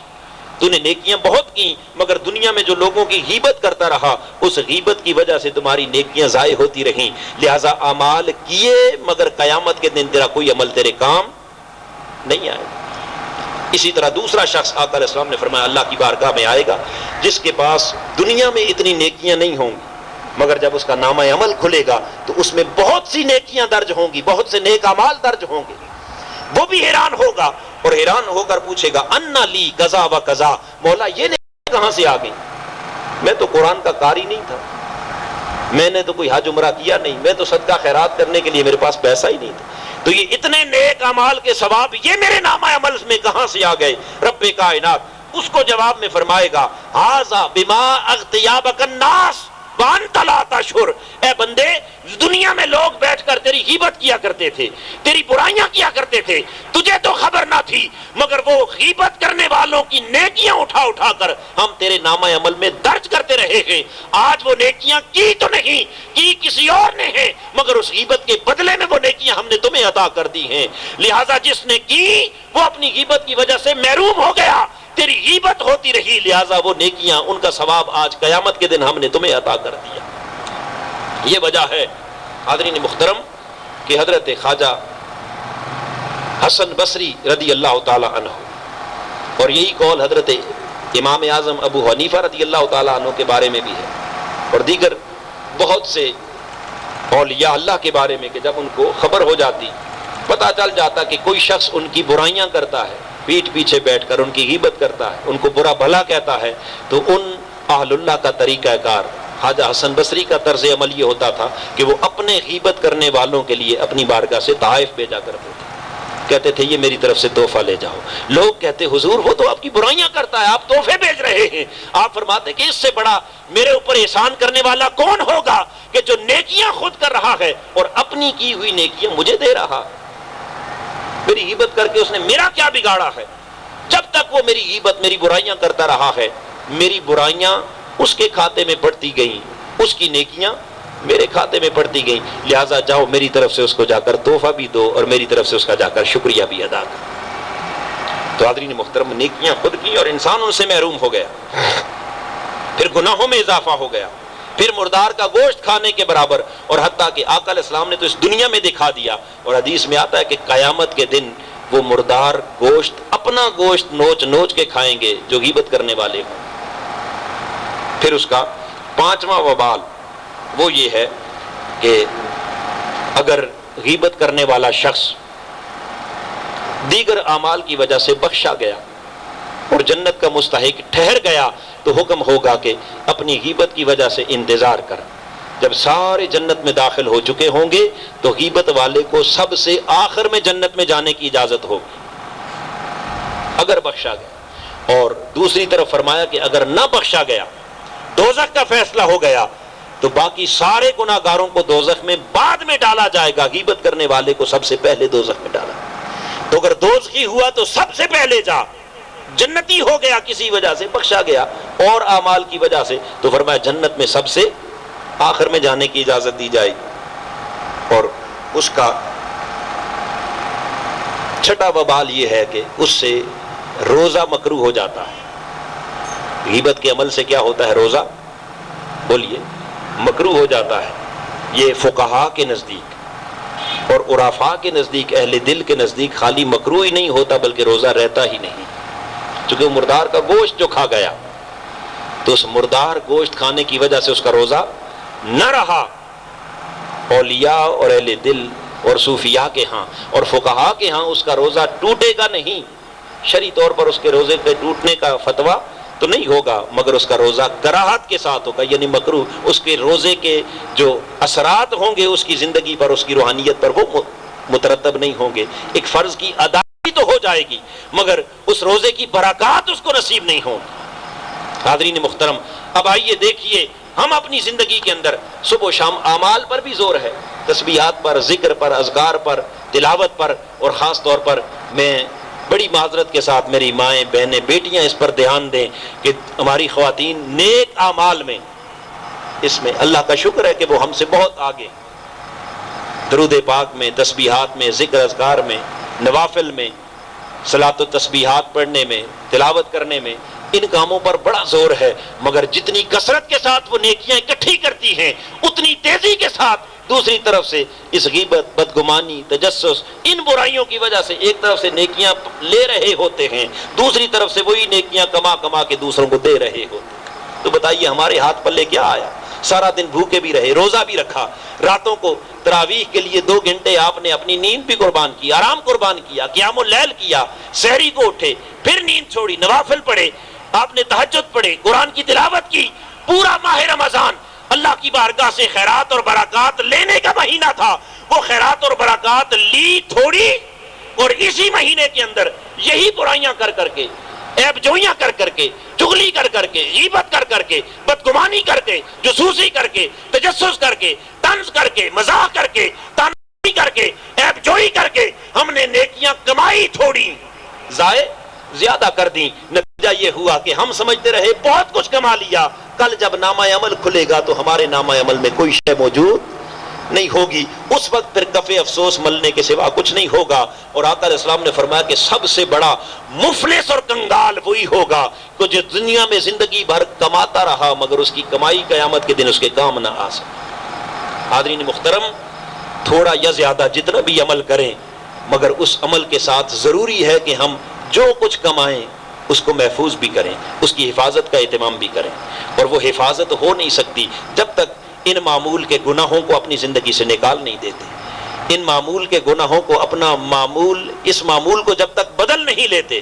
تو نے نیکیاں بہت کی مگر دنیا میں جو لوگوں کی غیبت کرتا رہا اس غیبت کی وجہ سے تمہاری نیکیاں ضائع ہوتی رہیں، لہذا اعمال کیے مگر قیامت کے دن تیرا کوئی عمل تیرے کام نہیں آئے۔ اسی طرح دوسرا شخص آقا علیہ السلام نے فرمایا اللہ کی بارگاہ میں آئے گا جس کے پاس دنیا میں اتنی نیکیاں نہیں ہوں گی، مگر جب اس کا نامہ عمل کھلے گا تو اس میں بہت سی نیکیاں درج ہوں گی، بہت سے نیک اعمال درج ہوں گے، وہ بھی حیران ہوگا اور حیران ہو کر پوچھے گا انا لی قضا و قضا، مولا یہ نیکی کہاں سے آ گئی؟ میں تو قرآن کا قاری نہیں تھا، میں نے تو کوئی حج عمرہ کیا نہیں، میں تو صدقہ خیرات کرنے کے لیے میرے پاس پیسہ ہی نہیں تھا، تو یہ اتنے نیک اعمال کے ثواب یہ میرے نامہ عمل میں کہاں سے آ گئے؟ رب کائنات اس کو جواب میں فرمائے گا ھذا بما اغتیابک الناس وانت لا تشعر، اے بندے دنیا میں لوگ بیٹھ کر تیری غیبت کیا کرتے تھے، تیری برائیاں کیا کرتے تھے، تجھے تو خبر نہ تھی، مگر وہ غیبت کرنے والوں کی نیکیاں اٹھا اٹھا کر ہم تیرے نامہ عمل میں درج کرتے رہے ہیں، آج وہ نیکیاں کی تو نہیں، کی کسی اور نے ہیں، مگر اس غیبت کے بدلے میں وہ نیکیاں ہم نے تمہیں عطا کر دی ہیں، لہٰذا جس نے کی وہ اپنی غیبت کی وجہ سے محروم ہو گیا، تیری غیبت ہوتی رہی، لہٰذا وہ نیکیاں ان کا ثواب آج قیامت کے دن ہم نے تمہیں عطا کر دیا۔ یہ وجہ ہے حاضرین محترم کہ حضرت خواجہ حسن بصری رضی اللہ تعالی عنہ، اور یہی قول حضرت امام اعظم ابو حنیفہ رضی اللہ تعالی عنہ کے بارے میں بھی ہے، اور دیگر بہت سے اولیاء اللہ کے بارے میں کہ جب ان کو خبر ہو جاتی، پتہ چل جاتا کہ کوئی شخص ان کی برائیاں کرتا ہے، پیٹھ پیچھے بیٹھ کر ان کی غیبت کرتا ہے، ان کو برا بھلا کہتا ہے، تو ان اہل اللہ کا طریقہ کار خواجہ حسن بصری کا طرز عمل یہ ہوتا تھا کہ وہ اپنے غیبت کرنے والوں کے لیے اپنی بارگاہ سے تحائف بھیجا کرتے تھے، کہتے تھے یہ میری طرف سے تحفہ لے جاؤ۔ لوگ کہتے حضور وہ تو آپ کی برائیاں کرتا ہے، آپ تحفے بھیج رہے ہیں۔ آپ فرماتے کہ اس سے بڑا میرے اوپر احسان کرنے والا کون ہوگا کہ جو نیکیاں خود کر رہا ہے اور اپنی کی ہوئی نیکیاں مجھے دے رہا ہے؟ میری غیبت کر کے اس نے میرا کیا بگاڑا ہے؟ جب تک وہ میری غیبت، میری برائیاں کرتا رہا ہے، میری برائیاں اس کے کھاتے میں پڑتی گئیں، اس کی نیکیاں میرے کھاتے میں پڑتی گئیں، لہٰذا جاؤ میری طرف سے اس کو جا کر تحفہ بھی دو اور میری طرف سے اس کا جا کر شکریہ بھی ادا کرو۔ تو حاضرین محترم نیکیاں خود کی اور انسان ان سے محروم ہو گیا، پھر گناہوں میں اضافہ ہو گیا، پھر مردار کا گوشت کھانے کے برابر، اور حتیٰ کہ آقا علیہ السلام نے تو اس دنیا میں دکھا دیا، اور حدیث میں آتا ہے کہ قیامت کے دن وہ مردار گوشت اپنا گوشت نوچ نوچ کے کھائیں گے جو غیبت کرنے والے ہوں۔ پھر اس کا پانچواں وبال وہ یہ ہے کہ اگر غیبت کرنے والا شخص دیگر اعمال کی وجہ سے بخشا گیا اور جنت کا مستحق ٹھہر گیا تو حکم ہوگا کہ اپنی غیبت کی وجہ سے انتظار کر، جب سارے جنت میں داخل ہو چکے ہوں گے تو غیبت والے کو سب سے آخر میں جنت میں جانے کی اجازت ہوگی، اگر بخشا گیا، اور دوسری طرف فرمایا کہ اگر نہ بخشا گیا، دوزخ کا فیصلہ ہو گیا، تو باقی سارے گناہگاروں کو دوزخ میں بعد میں ڈالا جائے گا، غیبت کرنے والے کو سب سے پہلے دوزخ میں ڈالا۔ تو اگر دوزخی ہوا تو سب سے پہلے جا، جنتی ہو گیا کسی وجہ سے، بخشا گیا اور اعمال کی وجہ سے، تو فرمایا جنت میں سب سے آخر میں جانے کی اجازت دی جائے گی۔ اور اس کا چھٹا وبال یہ ہے کہ اس سے روزہ مکروہ ہو جاتا ہے۔ غیبت کے عمل سے کیا ہوتا ہے؟ روزہ، بولیے، مکروہ ہو جاتا ہے۔ یہ فقہاء کے نزدیک اور عرفاء کے نزدیک، اہل دل کے نزدیک خالی مکروہ ہی نہیں ہوتا بلکہ روزہ رہتا ہی نہیں، چونکہ وہ مردار کا گوشت جو کھا گیا تو اس مردار گوشت کھانے کی وجہ سے اس کا روزہ نہ رہا۔ اولیاء اور اہل دل اور صوفیاء کے ہاں اور فقہاء کے ہاں اس کا روزہ ٹوٹے گا نہیں، شرعی طور پر اس کے روزے کے ٹوٹنے کا فتویٰ تو نہیں ہوگا، مگر اس کا روزہ کراہت کے ساتھ ہوگا، یعنی مکروہ۔ اس کے روزے کے جو اثرات ہوں گے اس کی زندگی پر، اس کی روحانیت پر، وہ مترتب نہیں ہوں گے۔ ایک فرض کی ادائیگی تو ہو جائے گی مگر اس روزے کی برکات اس کو نصیب نہیں ہوں۔ حاضرین محترم، اب آئیے دیکھیے ہم اپنی زندگی کے اندر صبح و شام اعمال پر بھی زور ہے، تسبیحات پر، ذکر پر، اذکار پر، تلاوت پر، اور خاص طور پر میں بڑی معذرت کے ساتھ میری مائیں، بہنیں، بیٹیاں اس پر دھیان دیں کہ ہماری خواتین نیک اعمال میں، اس میں اللہ کا شکر ہے کہ وہ ہم سے بہت آگے، درود پاک میں، تسبیحات میں، ذکر اذکار میں، نوافل میں، صلاۃ و تسبیحات پڑھنے میں، تلاوت کرنے میں، ان کاموں پر بڑا زور ہے، مگر جتنی کثرت کے ساتھ وہ نیکیاں اکٹھی کرتی ہیں اتنی تیزی کے ساتھ دوسری طرف سے اس غیبت، بدگمانی، تجسس، ان برائیوں کی وجہ سے ایک طرف سے نیکیاں لے رہے ہوتے ہیں، دوسری طرف سے وہی نیکیاں کما کما کے دوسروں کو دے رہے ہوتے ہیں۔ تو بتائیے ہمارے ہاتھ پلے کیا آیا؟ سارا دن بھوکے بھی رہے، روزہ بھی رکھا، راتوں کو تراویح کے لیے 2 گھنٹے آپ نے اپنی نیند بھی قربان کی، آرام قربان کیا، قیام اللیل کیا، سحری کو اٹھے، پھر نیند چھوڑی، نوافل پڑھے، آپ نے تہجد پڑھے، قرآن کی تلاوت کی۔ پورا ماہ رمضان اللہ کی بارگاہ سے خیرات اور برکات لینے کا مہینہ تھا، وہ خیرات اور برکات لی تھوڑی، اور اسی مہینے کے اندر یہی برائیاں کر کر کے، عیب جوئیاں کر کر کے، چغلی کر کر کے، غیبت کر کر کے، بدگمانی کر کے، جاسوسی کر کے، تجسس کر کے، طنز کر کے، مزاح کر کے، تانبی کر کے، عیب جوئی کر کے ہم نے نیکیاں کمائی تھوڑی، ضائع زیادہ کر دی۔ نتیجہ یہ ہوا کہ ہم سمجھتے رہے بہت کچھ کما لیا، کل جب نامہ عمل کھلے گا تو ہمارے نامہ عمل میں کوئی شے موجود نہیں ہوگی، اس وقت پھر کفِ افسوس ملنے کے سوا کچھ نہیں ہوگا۔ اور آقا علیہ السلام نے فرمایا کہ سب سے بڑا مفلس اور کنگال وہی ہوگا کہ جو دنیا میں زندگی بھر کماتا رہا مگر اس کی کمائی قیامت کے دن اس کے کام نہ آ سکے۔ حاضرین محترم، تھوڑا یا زیادہ جتنا بھی عمل کریں مگر اس عمل کے ساتھ ضروری ہے کہ ہم جو کچھ کمائیں اس کو محفوظ بھی کریں، اس کی حفاظت کا اہتمام بھی کریں، اور وہ حفاظت ہو نہیں سکتی جب تک ان معمول کے گناہوں کو اپنی زندگی سے نکال نہیں دیتے، ان معمول کے گناہوں کو اپنا معمول، اس معمول کو جب تک بدل نہیں لیتے،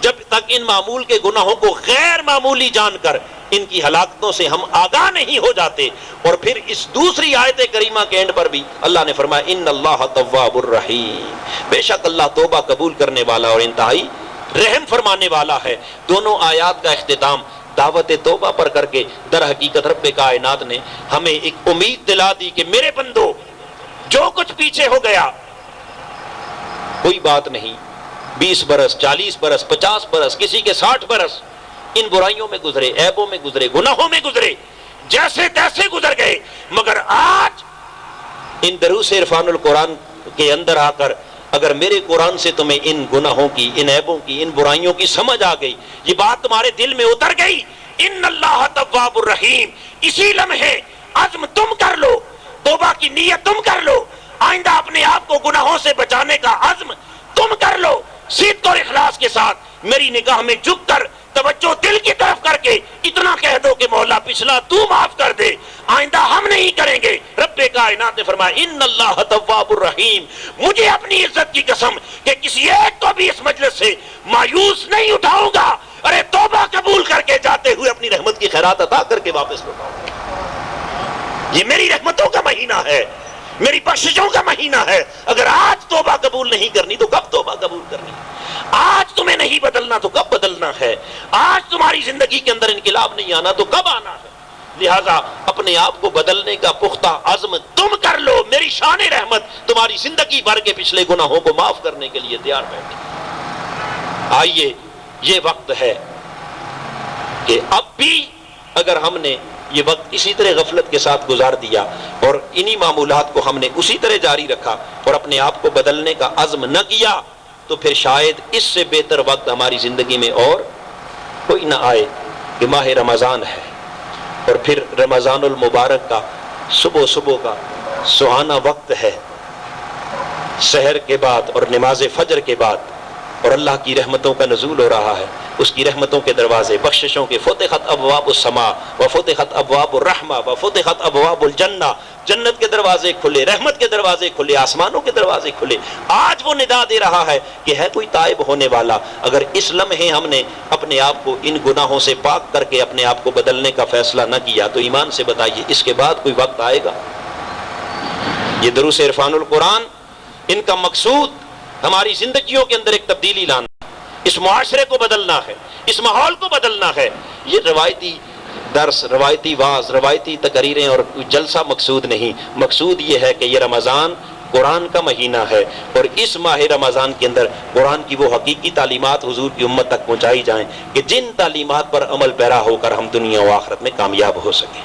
جب تک ان معمول کے گناہوں کو غیر معمولی جان کر ان کی ہلاکتوں سے ہم آگاہ نہیں ہو جاتے۔ اور پھر اس دوسری آیت کریمہ کے اینڈ پر بھی اللہ نے فرمایا ان اللہ تواب الرحیم، بے شک اللہ توبہ قبول کرنے والا اور انتہائی رحم فرمانے والا ہے۔ دونوں آیات کا اختتام دعوت توبہ پر کر کے در حقیقت رب کائنات نے ہمیں ایک امید دلا دی کہ میرے بندو، جو کچھ پیچھے ہو گیا کوئی بات نہیں، 20 برس، 40 برس، 50 برس، کسی کے 60 برس ان برائیوں میں گزرے، عیبوں میں گزرے، گناہوں میں گزرے، جیسے تیسے گزر گئے، مگر آج ان دروس عرفان القرآن کے اندر آ کر اگر میرے قرآن سے تمہیں ان گناہوں کی، ان عیبوں کی، ان برائیوں کی سمجھ آ گئی، یہ بات تمہارے دل میں اتر گئی، ان اللہ تواب الرحیم، اسی لمحے عزم تم کر لو، توبہ کی نیت تم کر لو، آئندہ اپنے آپ کو گناہوں سے بچانے کا عزم تم کر لو، صدق اور اخلاص کے ساتھ میری نگاہ میں جھک کر توجہ دل کی طرف کر کے اتنا کہہ دو کہ مولا پچھلا تو معاف کر دے، آئندہ ہم نہیں کریں گے۔ رب کائنات نے فرمایا ان اللہ تواب الرحیم، مجھے اپنی عزت کی قسم کہ کسی ایک کو بھی اس مجلس سے مایوس نہیں اٹھاؤں گا، ارے توبہ قبول کر کے جاتے ہوئے اپنی رحمت کی خیرات عطا کر کے واپس لوٹاؤں گا۔ یہ میری رحمتوں کا مہینہ ہے، میری بخششوں کا مہینہ ہے، اگر آج توبہ قبول نہیں کرنی تو کب توبہ قبول کرنی؟ آج تمہیں نہیں بدلنا تو کب بدلنا ہے؟ آج تمہاری زندگی کے اندر انقلاب نہیں آنا تو کب آنا ہے؟ لہذا اپنے آپ کو بدلنے کا پختہ عزم تم کر لو، میری شان رحمت تمہاری زندگی بھر کے پچھلے گناہوں کو معاف کرنے کے لیے تیار بیٹھے۔ آئیے، یہ وقت ہے کہ اب بھی اگر ہم نے یہ وقت اسی طرح غفلت کے ساتھ گزار دیا اور انہی معمولات کو ہم نے اسی طرح جاری رکھا اور اپنے آپ کو بدلنے کا عزم نہ کیا تو پھر شاید اس سے بہتر وقت ہماری زندگی میں اور کوئی نہ آئے کہ ماہ رمضان ہے، اور پھر رمضان المبارک کا صبح کا سہانا وقت ہے، سحر کے بعد اور نماز فجر کے بعد، اور اللہ کی رحمتوں کا نزول ہو رہا ہے، اس کی رحمتوں کے دروازے، بخششوں کے، فتحت ابواب السماء وفتحت ابواب الرحمہ وفتحت ابواب الجنہ، جنت کے دروازے کھلے، رحمت کے دروازے کھلے، آسمانوں کے دروازے کھلے۔ آج وہ ندا دے رہا ہے کہ ہے کوئی تائب ہونے والا؟ اگر اس لمحے ہم نے اپنے آپ کو ان گناہوں سے پاک کر کے اپنے آپ کو بدلنے کا فیصلہ نہ کیا تو ایمان سے بتائیے اس کے بعد کوئی وقت آئے گا؟ یہ دروس عرفان القرآن، ان کا مقصود ہماری زندگیوں کے اندر ایک تبدیلی لانا، اس معاشرے کو بدلنا ہے، اس ماحول کو بدلنا ہے۔ یہ روایتی درس، روایتی واعظ، روایتی تقریریں اور جلسہ مقصود نہیں، مقصود یہ ہے کہ یہ رمضان قرآن کا مہینہ ہے، اور اس ماہ رمضان کے اندر قرآن کی وہ حقیقی تعلیمات حضور کی امت تک پہنچائی جائیں کہ جن تعلیمات پر عمل پیرا ہو کر ہم دنیا و آخرت میں کامیاب ہو سکیں۔